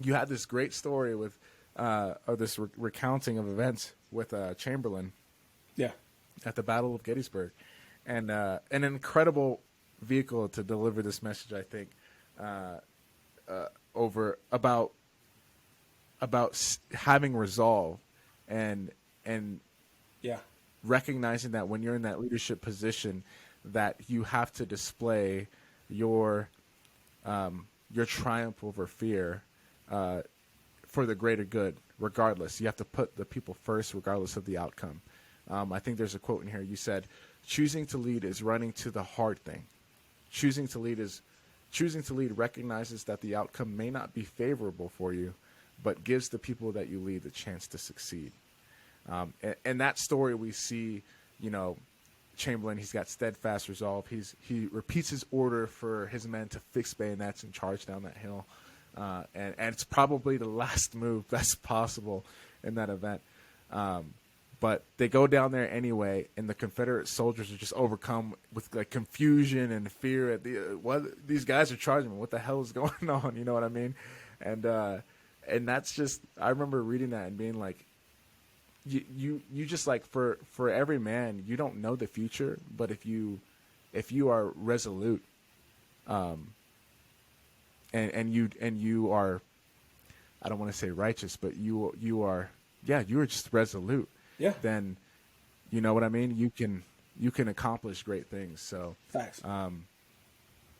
You had this great story with, or this recounting of events with Chamberlain, Yeah. at the Battle of Gettysburg, and an incredible vehicle to deliver this message. I think over about having resolve and Yeah. recognizing that when you're in that leadership position, that you have to display your triumph over fear for the greater good, regardless. You have to put the people first, regardless of the outcome. I think there's a quote in here. You said, "Choosing to lead is running to the hard thing. Choosing to lead recognizes that the outcome may not be favorable for you, but gives the people that you lead the chance to succeed." And that story we see, Chamberlain, he's got steadfast resolve. He repeats his order for his men to fix bayonets and charge down that hill. And it's probably the last move that's possible in that event. But they go down there anyway, and the Confederate soldiers are just overcome with like confusion and fear at what these guys are charging me. What the hell is going on? You know what I mean? And that's just, I remember reading that and being like, you just like, for every man, you don't know the future, but if you are resolute, and you are, I don't want to say righteous, but you are just resolute. Yeah. Then, you know what I mean? You can accomplish great things. So, Facts.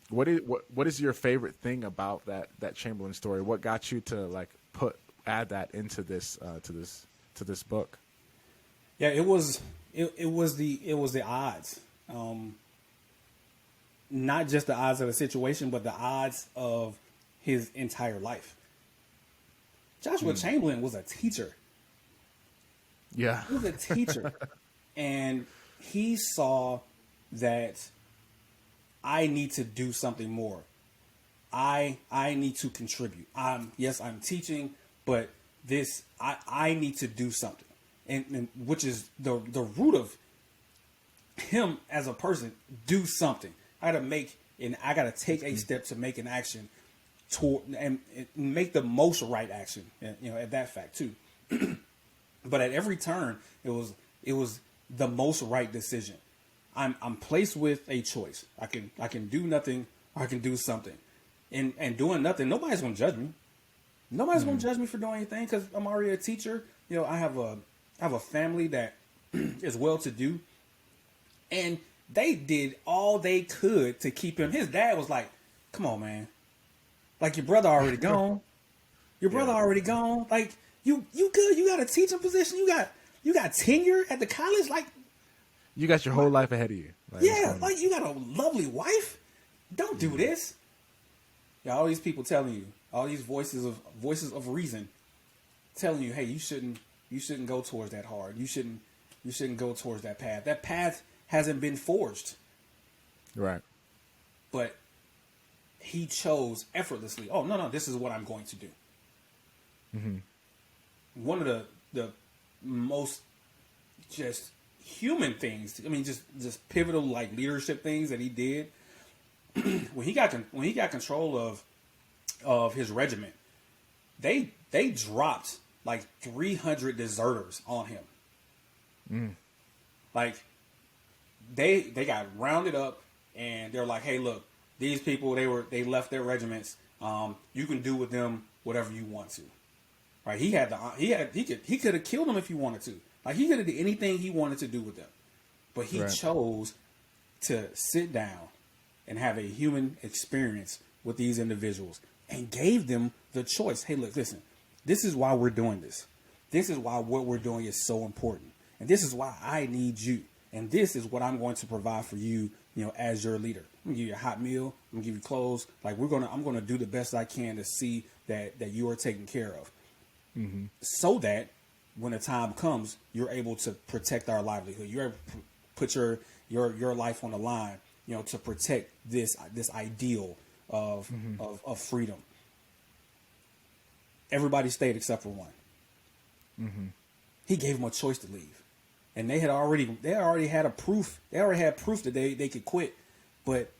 what is your favorite thing about that Chamberlain story? What got you to like add that into this to this book? Yeah, it was the odds. Not just the odds of the situation, but the odds of his entire life. Joshua Chamberlain was a teacher. Yeah. He was a teacher. And he saw that I need to do something more. I need to contribute. I'm teaching, but I need to do something. And which is the root of him as a person. Do something. I gotta take a step to make an action toward and make the most right action. At that fact too. But at every turn, it was the most right decision. I'm placed with a choice. I can do nothing, or I can do something. And doing nothing, nobody's gonna judge me. Nobody's gonna judge me for doing anything because I'm already a teacher. I have a family that is well to do, and they did all they could to keep him. His dad was like, "Come on, man! Like your brother already gone. Your brother already gone. Like you good. You got a teaching position. You got tenure at the college. Like you got your whole life ahead of you. Like you got a lovely wife. Don't do this." Yeah, all these people telling you, all these voices of reason, telling you, "Hey, you shouldn't go towards that hard. You shouldn't go towards that path. That path hasn't been forged." Right. But he chose effortlessly. Oh no, this is what I'm going to do. Mm-hmm. One of the most just human things. I mean, just pivotal like leadership things that he did. when he got control of his regiment, they dropped like 300 deserters on him. Like they got rounded up, and they're like, "Hey, look, these people they left their regiments. You can do with them whatever you want to." Right? He could have killed them if he wanted to. Like he could have did anything he wanted to do with them, but he chose to sit down and have a human experience with these individuals and gave them the choice. Hey, look, listen, this is why we're doing this. This is why what we're doing is so important. And this is why I need you. And this is what I'm going to provide for you, as your leader. I'm gonna give you a hot meal. I'm gonna give you clothes. Like I'm gonna do the best I can to see that you are taken care of. Mm-hmm. So that when the time comes, you're able to protect our livelihood. You're able to put your life on the line, to protect this ideal of freedom. Everybody stayed except for one. Mm-hmm. He gave them a choice to leave, and they already had proof that they could quit. But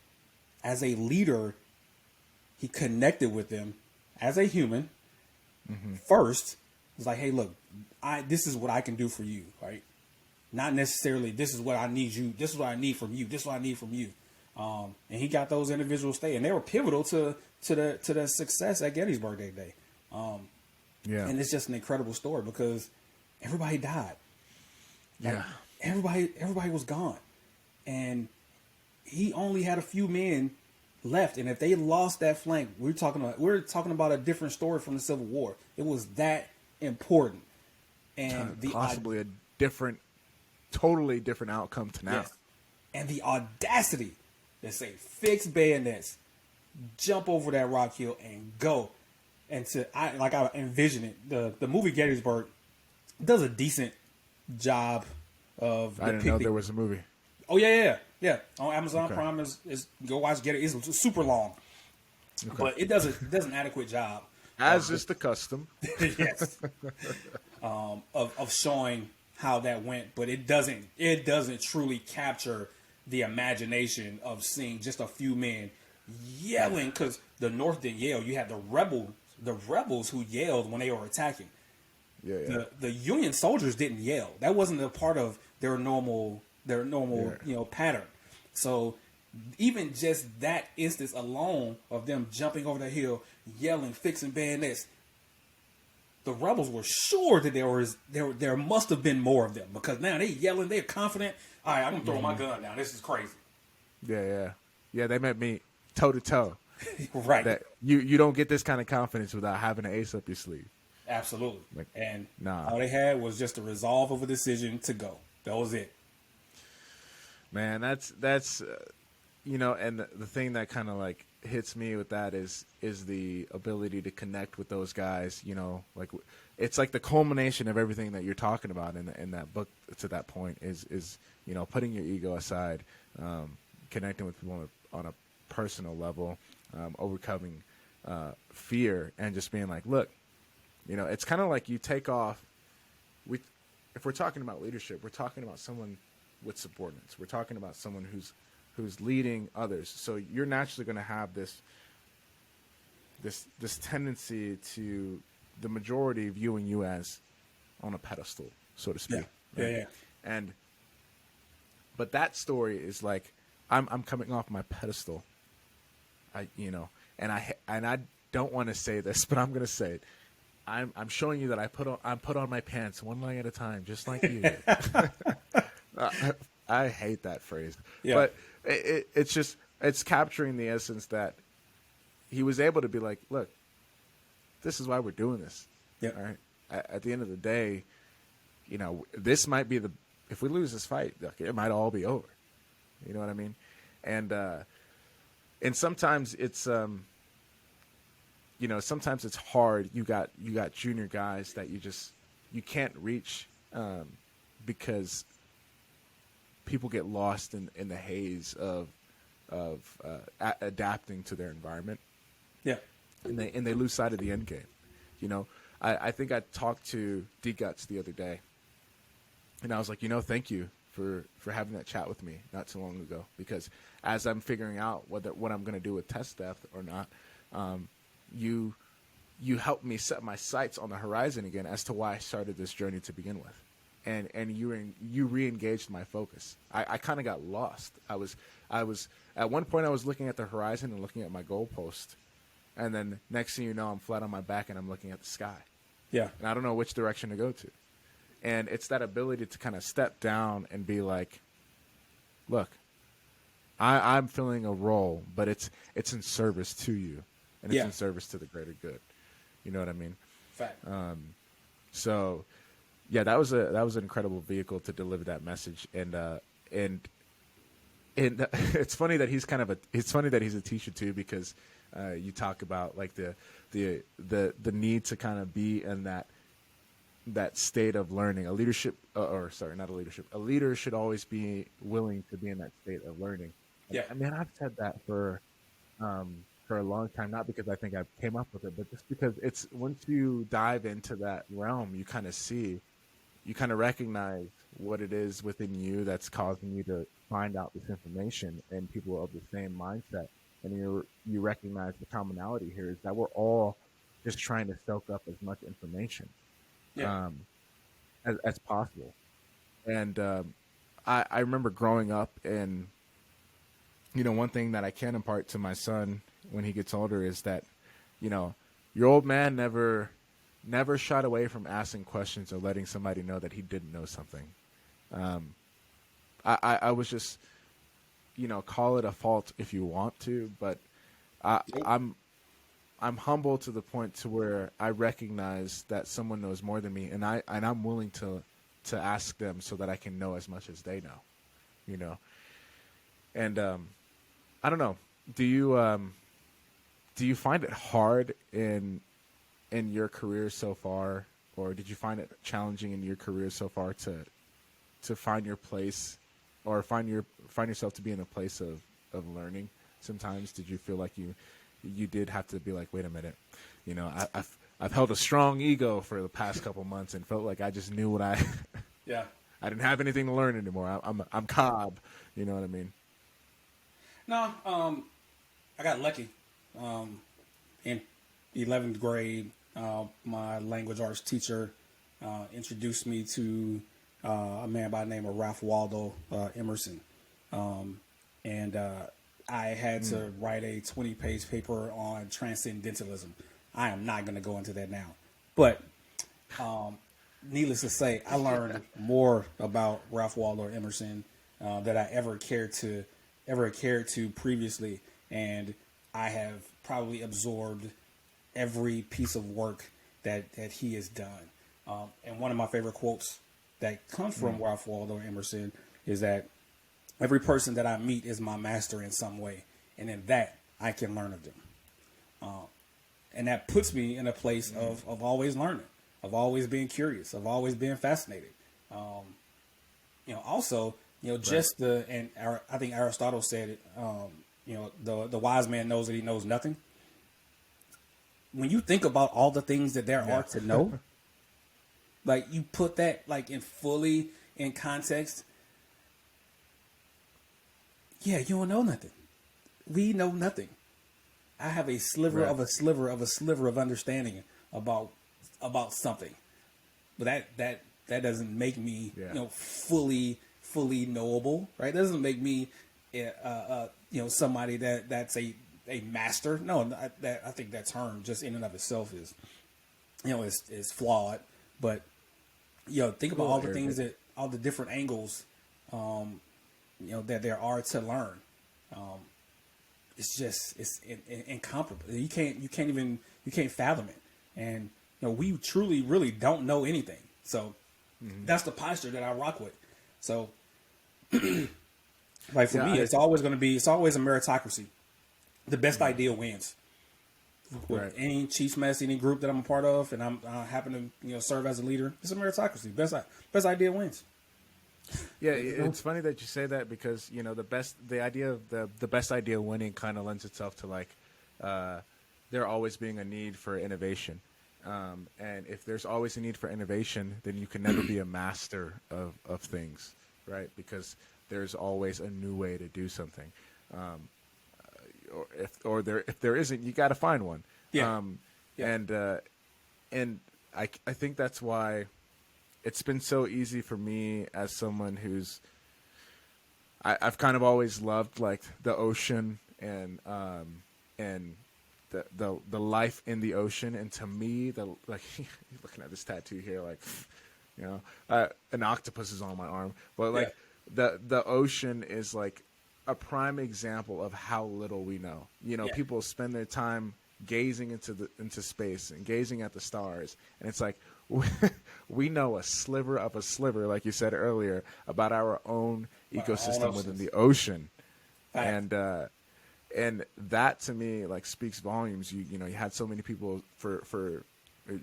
as a leader, he connected with them as a human. Mm-hmm. First, it's like, hey, look, this is what I can do for you, right? not necessarily this is what I need you, this is what I need from you, this is what I need from you. And he got those individuals stay, and they were pivotal to the success at Gettysburg that day. And it's just an incredible story because everybody died. Like, everybody was gone, and he only had a few men left. And if they lost that flank, we're talking about a different story from the Civil War. It was that important, and possibly a different, totally different outcome to now. Yes. And the audacity to say fix bayonets, jump over that rock hill, and go. And I envision it. The movie Gettysburg does a decent job of. I didn't know there was a movie. Oh yeah. On Amazon Prime is go watch Gettysburg. It's super long, but it does an adequate job. As is the custom. Yes. Of showing how that went, but it doesn't truly capture the imagination of seeing just a few men yelling, because the North didn't yell. You had the rebels who yelled when they were attacking. The Union soldiers didn't yell. That wasn't a part of their normal pattern. So even just that instance alone of them jumping over the hill, yelling, fixing bayonets, the rebels were sure that there must have been more of them, because now they yelling, they're confident. All right, I'm gonna throw my gun down. This is crazy. Yeah. They met me toe to toe. Right. That you don't get this kind of confidence without having an ace up your sleeve. Absolutely. And nah. All they had was just a resolve of a decision to go. That was it. Man, that's and the thing that kind of like hits me with that is the ability to connect with those guys. Like it's like the culmination of everything that you're talking about in that book. To that point is putting your ego aside, connecting with people on a personal level, overcoming fear, and just being like, look, it's kind of like you take off. If we're talking about leadership, we're talking about someone with subordinates. We're talking about someone who's leading others. So you're naturally going to have this tendency to the majority viewing you as on a pedestal, so to speak. Yeah. But that story is like, I'm coming off my pedestal. And I don't want to say this, but I'm going to say it. I'm showing you that I put on my pants one leg at a time, just like you did. I hate that phrase, but it's capturing the essence that he was able to be like, look, this is why we're doing this. Yeah. All right. At the end of the day, this might be if we lose this fight, it might all be over. You know what I mean? And sometimes it's sometimes it's hard. You got junior guys that you can't reach because people get lost in the haze of adapting to their environment. Yeah, and they lose sight of the end game. I think I talked to D Guts the other day, and I was like, thank you for having that chat with me not too long ago, because as I'm figuring out what I'm going to do with TESTDEPTH or not, you helped me set my sights on the horizon again as to why I started this journey to begin with. And you re-engaged my focus. I kind of got lost. I was at one point I was looking at the horizon and looking at my goalpost, and then next thing you know, I'm flat on my back and I'm looking at the sky. Yeah. And I don't know which direction to go to. And it's that ability to kind of step down and be like, look, I'm filling a role, but it's in service to you, and it's in service to the greater good. You know what I mean? Fact. So. Yeah, that was an incredible vehicle to deliver that message, and it's funny that he's a teacher too, because you talk about like the need to kind of be in that state of learning. A leader should always be willing to be in that state of learning. Yeah, I mean, I've said that for a long time, not because I think I came up with it, but just because it's once you dive into that realm, you kind of recognize what it is within you that's causing you to find out this information, and people of the same mindset. And you recognize the commonality here is that we're all just trying to soak up as much information as possible. And I remember growing up, and one thing that I can impart to my son when he gets older is that, your old man never shied away from asking questions or letting somebody know that he didn't know something. I was just, call it a fault if you want to, but I'm humble to the point to where I recognize that someone knows more than me, and I'm willing to ask them so that I can know as much as they know. And I don't know. Do you find it hard in your career so far, or did you find it challenging in your career so far to find your place, or find yourself to be in a place of learning? Sometimes did you feel like you did have to be like, wait a minute, I've held a strong ego for the past couple months and felt like I just knew what Yeah. I didn't have anything to learn anymore. I'm Cobb, you know what I mean? No, I got lucky. In 11th grade, my language arts teacher introduced me to a man by the name of Ralph Waldo Emerson. And I had to write a 20-page paper on transcendentalism. I am not going to go into that now. But needless to say, I learned more about Ralph Waldo Emerson that I ever cared to previously. And I have probably absorbed every piece of work that he has done. And one of my favorite quotes that comes from Ralph Waldo Emerson is that every person that I meet is my master in some way, and in that I can learn of them. And that puts me in a place of always learning, of always being curious, of always being fascinated. Also, just I think Aristotle said it, the wise man knows that he knows nothing. When you think about all the things that there are to know, like you put that like fully in context, yeah, you don't know nothing. We know nothing. I have a sliver of a sliver of a sliver of understanding about something, but that doesn't make me fully knowable, right? That doesn't make me somebody that's a master. No, I think that term just in and of itself is is flawed. But think about all the things all the different angles that there are to learn. It's incomparable. You can't fathom it. And we truly really don't know anything. So that's the posture that I rock with. So like for me, it's always a meritocracy. The best idea wins. With any chief's mess, any group that I'm a part of, and I happen to serve as a leader, it's a meritocracy. Best idea wins. Yeah, it's funny that you say that because the idea of the best idea winning kind of lends itself to like there always being a need for innovation, and if there's always a need for innovation, then you can never be a master of things, right? Because there's always a new way to do something. Or if there isn't, you got to find one. Yeah. And I think that's why it's been so easy for me as someone who's I've kind of always loved like the ocean and the life in the ocean. And to me, looking at this tattoo here, like an octopus is on my arm, but like the ocean is like a prime example of how little we know. People spend their time gazing into space and gazing at the stars, and it's like we know a sliver of a sliver, like you said earlier, about our own ecosystem within the ocean. And that to me like speaks volumes. You had so many people for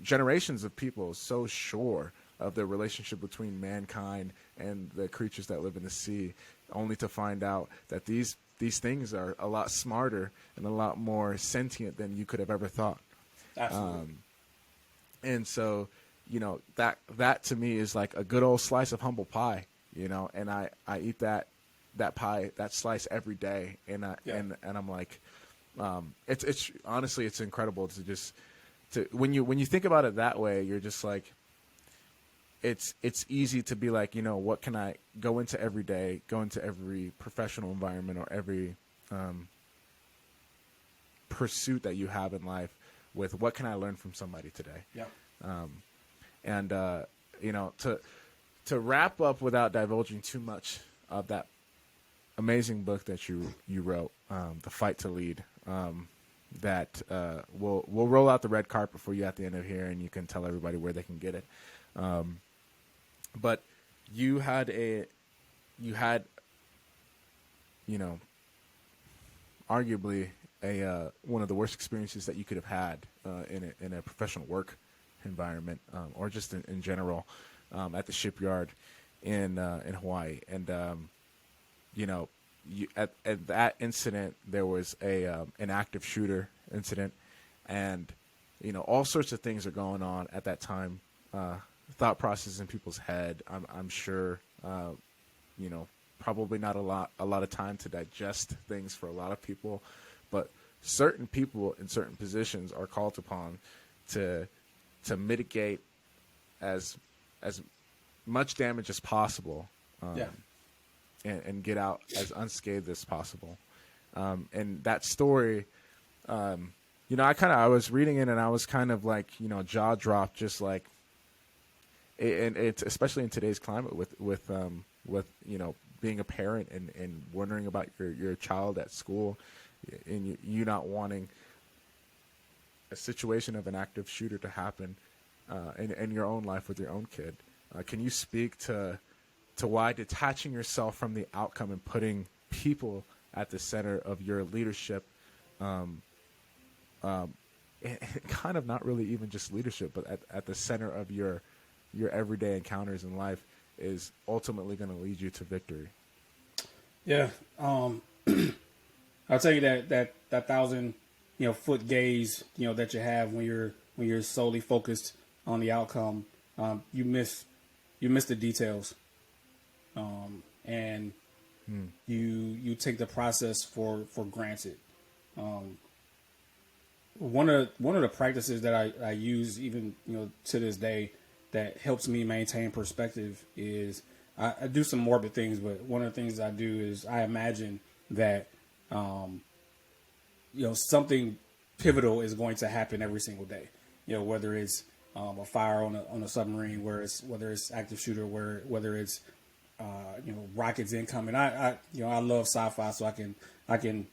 generations of people so sure of the relationship between mankind and the creatures that live in the sea, only to find out that these things are a lot smarter and a lot more sentient than you could have ever thought. Absolutely. And so, that to me is like a good old slice of humble pie, and I eat that pie, that slice every day. And and I'm like, it's honestly, it's incredible to when you think about it that way, you're just like, it's easy to be like, what can I go into every day, go into every professional environment or every pursuit that you have in life with what can I learn from somebody today? Yeah. And to wrap up without divulging too much of that amazing book that you wrote, The Fight to Lead, that we'll roll out the red carpet for you at the end of here, and you can tell everybody where they can get it. But you had arguably one of the worst experiences that you could have had in a professional work environment, or just in general, at the shipyard in Hawaii. And at that incident, there was an active shooter incident, and all sorts of things are going on at that time. Thought process in people's head. I'm sure, probably not a lot of time to digest things for a lot of people, but certain people in certain positions are called upon to mitigate as much damage as possible, and get out as unscathed as possible. And that story, I was reading it and I was kind of like, jaw dropped, just like, and it's especially in today's climate with being a parent and wondering about your child at school, and you not wanting a situation of an active shooter to happen in your own life with your own kid. Can you speak to why detaching yourself from the outcome and putting people at the center of your leadership, and kind of not really even just leadership, but at the center of your everyday encounters in life, is ultimately going to lead you to victory? Yeah. I'll tell you that 1,000 foot gaze that you have when you're solely focused on the outcome, you miss the details, and you take the process for granted. One of the practices that I use even to this day that helps me maintain perspective is I do some morbid things, but one of the things I do is I imagine that something pivotal is going to happen every single day. Whether it's a fire on a submarine, whether it's active shooter, whether it's rockets incoming. I love sci-fi, so I can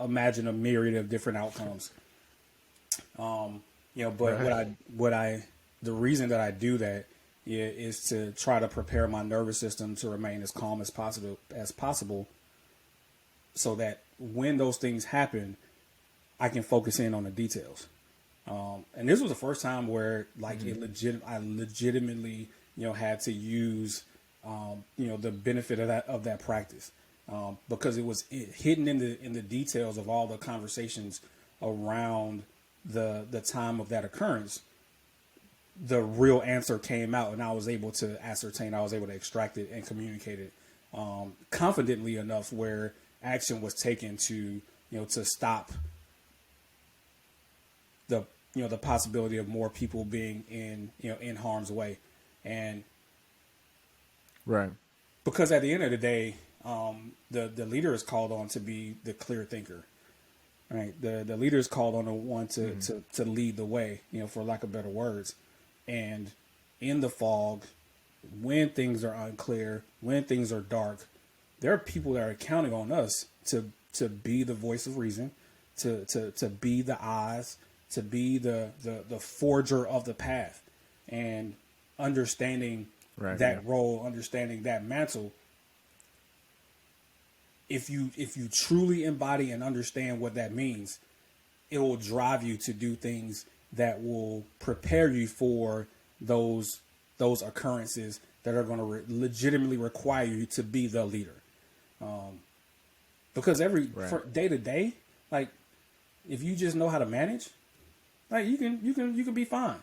imagine a myriad of different outcomes. But the reason that I do that is to try to prepare my nervous system to remain as calm as possible, so that when those things happen, I can focus in on the details. And this was the first time where I legitimately had to use the benefit of that practice, because it was hidden in the details of all the conversations around the time of that occurrence. The real answer came out, and I was able to extract it and communicate it confidently enough where action was taken to stop the possibility of more people being in harm's way. And right, because at the end of the day, the leader is called on to be the clear thinker, right? The leader is called on the one to lead the way, for lack of better words. And in the fog, when things are unclear, when things are dark, there are people that are counting on us to be the voice of reason, to be the eyes, to be the forger of the path, and understanding role, understanding that mantle. If you truly embody and understand what that means, it will drive you to do things that will prepare you for those occurrences that are going to legitimately require you to be the leader. Because for day to day, like, if you just know how to manage, like, you can be fine.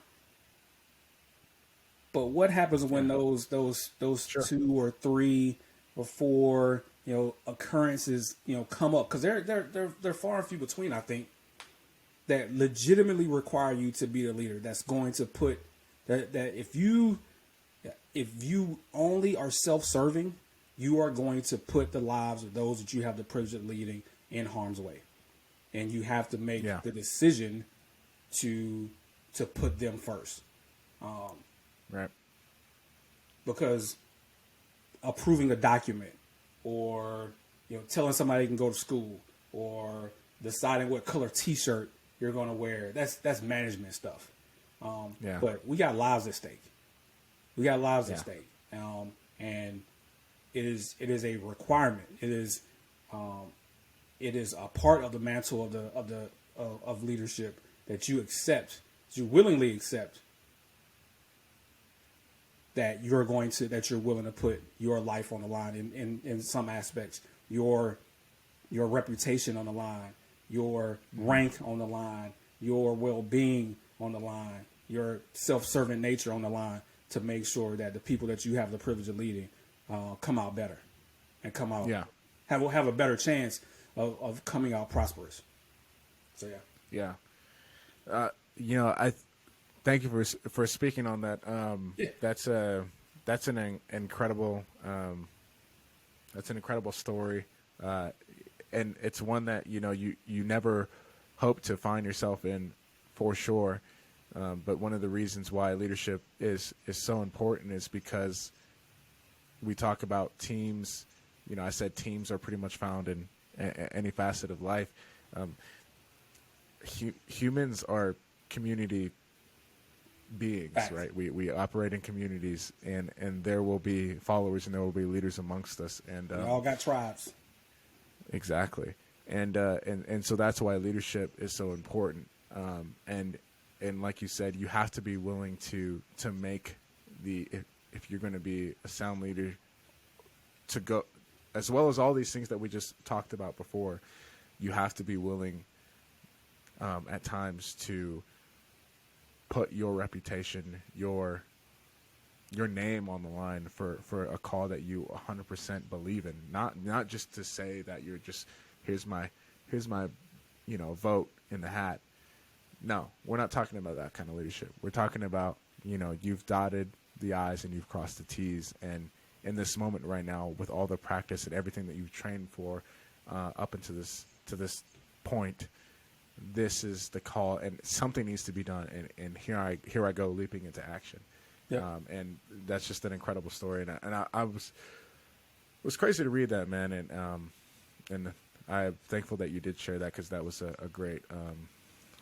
But what happens when those Sure. 2 or 3 or 4 occurrences come up? Because they're far and few between, I think, that legitimately require you to be the leader. That's going to put that if you if you only are self-serving, you are going to put the lives of those that you have the privilege of leading in harm's way. And you have to make the decision to put them first. Right. Because approving a document, or telling somebody they can go to school, or deciding what color T-shirt you're going to wear, that's management stuff. But we got lives at stake. At stake, and it is a requirement. It is a part of the mantle of leadership that you accept, that you willingly accept, that you're willing to put your life on the line in some aspects, your reputation on the line, your rank on the line, your well-being on the line, your self-serving nature on the line, to make sure that the people that you have the privilege of leading come out better and come out have a better chance of coming out prosperous. So I thank you for speaking on that. That's an incredible story, and it's one that you never hope to find yourself in, for sure. But one of the reasons why leadership is so important is because we talk about teams. I said teams are pretty much found in any facet of life. Humans are community beings, right? We operate in communities, and there will be followers and there will be leaders amongst us, and we all got tribes. Exactly, and so that's why leadership is so important. And like you said, you have to be willing to make if you're going to be a sound leader, to go, as well as all these things that we just talked about before. You have to be willing at times to put your reputation, your name on the line for a call that you 100% believe in. Not just to say that you're just here's my vote in the hat. No, we're not talking about that kind of leadership. We're talking about, you've dotted the I's and you've crossed the T's. And in this moment right now, with all the practice and everything that you've trained for up into this point, this is the call, and something needs to be done. And here I go leaping into action. Yeah. And that's just an incredible story. And I was crazy to read that, man. And I'm thankful that you did share that, because that was a great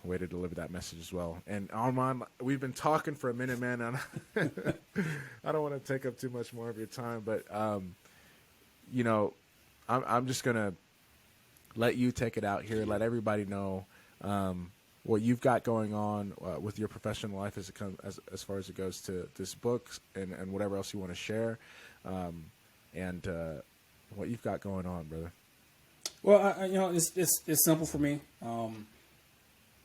way to deliver that message as well. And Armon, we've been talking for a minute, man, and I don't want to take up too much more of your time, but I'm just gonna let you take it out here, let everybody know what you've got going on with your professional life as far as it goes to this book and whatever else you want to share, and what you've got going on, brother. Well, it's simple for me.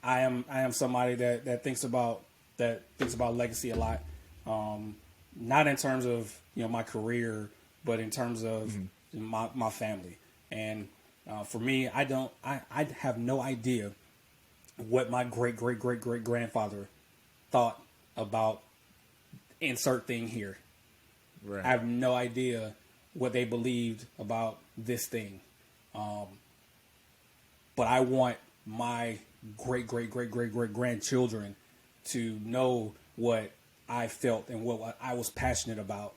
I am somebody that thinks about legacy a lot, not in terms of my career, but in terms of my family. And for me, I have no idea what my great grandfather thought about insert thing here. Right. I have no idea what they believed about this thing, but I want my great grandchildren to know what I felt and what I was passionate about,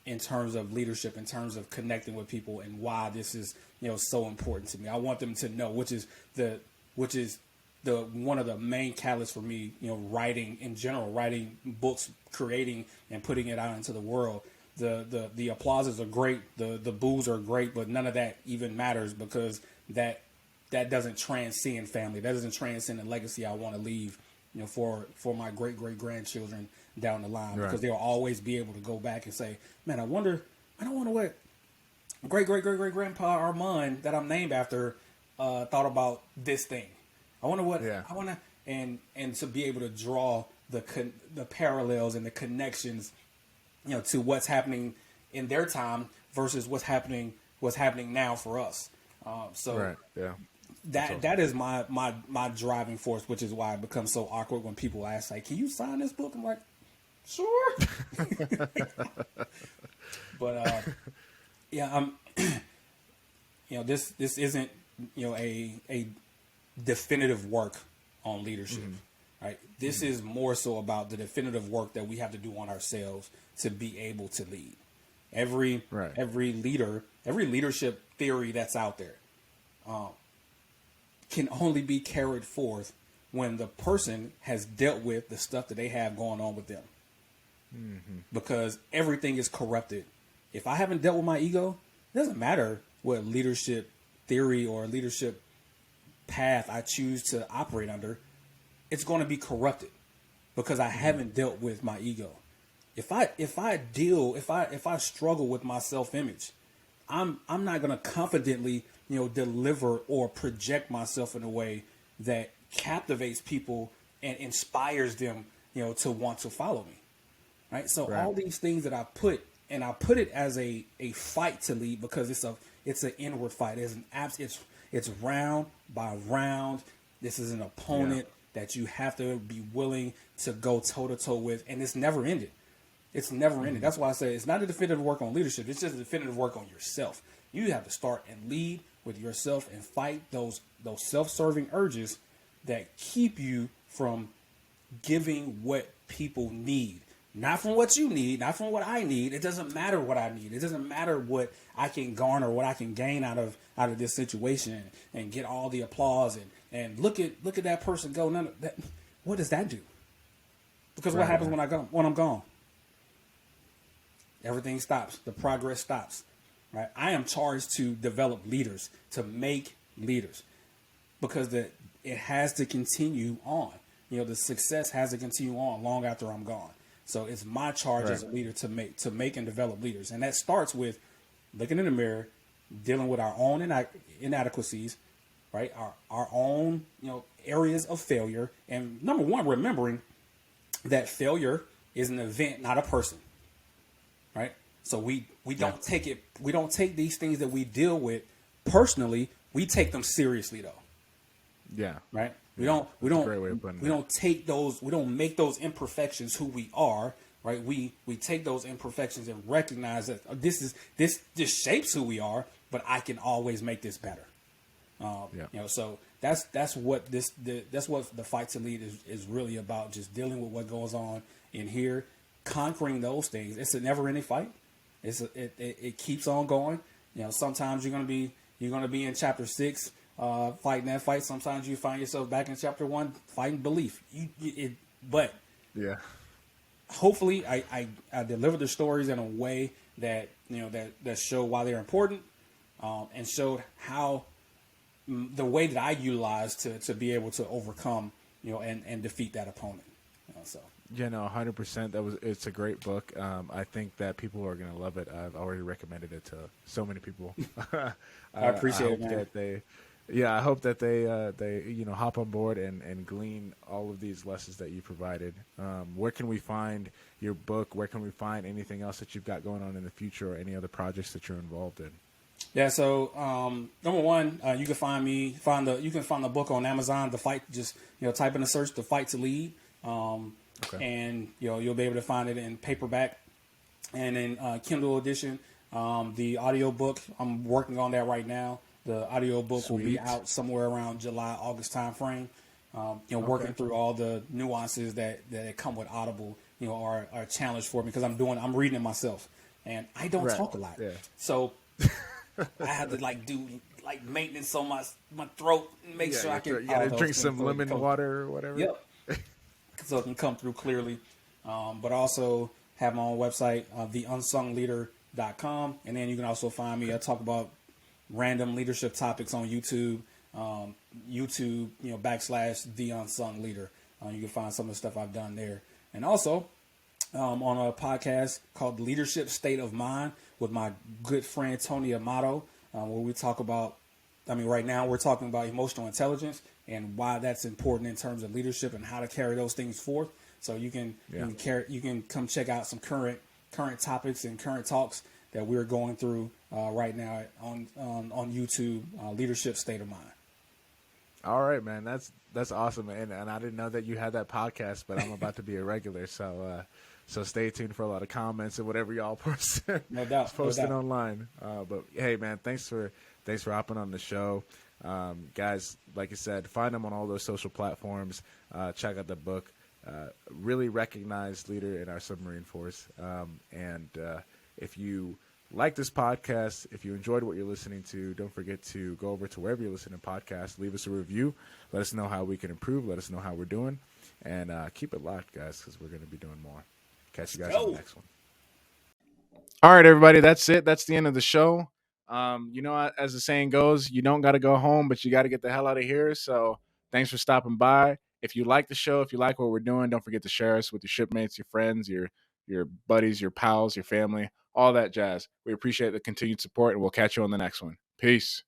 in terms of leadership, in terms of connecting with people, and why this is so important to me. I want them to know, which is the one of the main catalysts for me, writing in general, writing books, creating and putting it out into the world. The applauses are great, the boos are great, but none of that even matters, because that doesn't transcend family. That doesn't transcend the legacy I want to leave, for my great grandchildren down the line. Right. Because they'll always be able to go back and say, man, I don't wonder what great grandpa Armon that I'm named after thought about this thing. I wonder what I want to, and to be able to draw the parallels and the connections, to what's happening in their time versus what's happening now for us. Right. Yeah. That is my driving force, which is why it becomes so awkward when people ask, like, can you sign this book? I'm like, Sure. But yeah, this isn't a definitive work on leadership, right? This is more so about the definitive work that we have to do on ourselves to be able to lead. Every leadership theory that's out there can only be carried forth when the person has dealt with the stuff that they have going on with them. Because everything is corrupted. If I haven't dealt with my ego, it doesn't matter what leadership theory or leadership path I choose to operate under. It's going to be corrupted because I haven't dealt with my ego. If I struggle with my self-image, I'm not going to confidently, deliver or project myself in a way that captivates people and inspires them, to want to follow me. Right. So all these things that I put it as a fight to lead because it's an inward fight. It's round by round. This is an opponent that you have to be willing to go toe to toe with. And it's never ended. It's never ended. That's why I say it's not a definitive work on leadership. It's just a definitive work on yourself. You have to start and lead with yourself and fight those self-serving urges that keep you from giving what people need. Not from what you need, not from what I need. It doesn't matter what I need. It doesn't matter what I can garner, what I can gain out of this situation and get all the applause and look at that person go. None of that. What does that do? Because what happens when I'm gone? Everything stops. The progress stops. Right? I am charged to develop leaders, to make leaders, because it has to continue on. The success has to continue on long after I'm gone. So it's my charge as a leader to make and develop leaders. And that starts with looking in the mirror, dealing with our own inadequacies, right? Our own, areas of failure. And number one, remembering that failure is an event, not a person, right? So we don't take these things that we deal with personally. We take them seriously though. Yeah. Right. We don't make those imperfections who we are, right? We take those imperfections and recognize that this shapes who we are, but I can always make this better. So that's what the fight to lead is really about, just dealing with what goes on in here, conquering those things. It's a never ending fight. It keeps on going. Sometimes you're gonna be in chapter 6. Fighting that fight. Sometimes you find yourself back in chapter 1 fighting belief. But hopefully I delivered the stories in a way that that show why they're important, and showed how the way that I utilize to be able to overcome and defeat that opponent. 100%. It's a great book. I think that people are gonna love it. I've already recommended it to so many people. I appreciate it, man. I hope that they hop on board and glean all of these lessons that you provided. Where can we find your book? Where can we find anything else that you've got going on in the future, or any other projects that you're involved in? Yeah. So number one, you can find the book on Amazon. The Fight. Just type in the search "The Fight to Lead," and you'll be able to find it in paperback and in Kindle edition. The audio book, I'm working on that right now. The audio book will be out somewhere around July, August time frame. Working through all the nuances that come with Audible, are a challenge for me because I'm reading it myself, and I don't talk a lot. Yeah. So I have to do maintenance on my throat and make sure I can. You gotta drink some lemon water or whatever. Yep. So it can come through clearly. But also have my own website, theunsungleader.com, and then you can also find me. I talk about random leadership topics on YouTube, /The Unsung Leader. You can find some of the stuff I've done there. And also on a podcast called Leadership State of Mind with my good friend Tony Amato, where we talk about, right now we're talking about emotional intelligence and why that's important in terms of leadership and how to carry those things forth. So you can come check out some current topics and current talks that we're going through right now on YouTube, Leadership State of Mind. All right, man. That's awesome, and I didn't know that you had that podcast, but I'm about to be a regular, so stay tuned for a lot of comments and whatever y'all No doubt, no posting doubt. online. But hey, man, thanks for hopping on the show, guys. Like I said, find them on all those social platforms. Check out the book. Really recognized leader in our submarine force, and if you like this podcast, if you enjoyed what you're listening to, don't forget to go over to wherever you're listening to podcasts, leave us a review, let us know how we can improve, let us know how we're doing, and keep it locked, guys, because we're going to be doing more. Catch you guys on the next one. All right, everybody, that's it. That's the end of the show. As the saying goes, you don't got to go home, but you got to get the hell out of here. So thanks for stopping by. If you like the show, if you like what we're doing, don't forget to share us with your shipmates, your friends, your buddies, your pals, your family, all that jazz. We appreciate the continued support, and we'll catch you on the next one. Peace.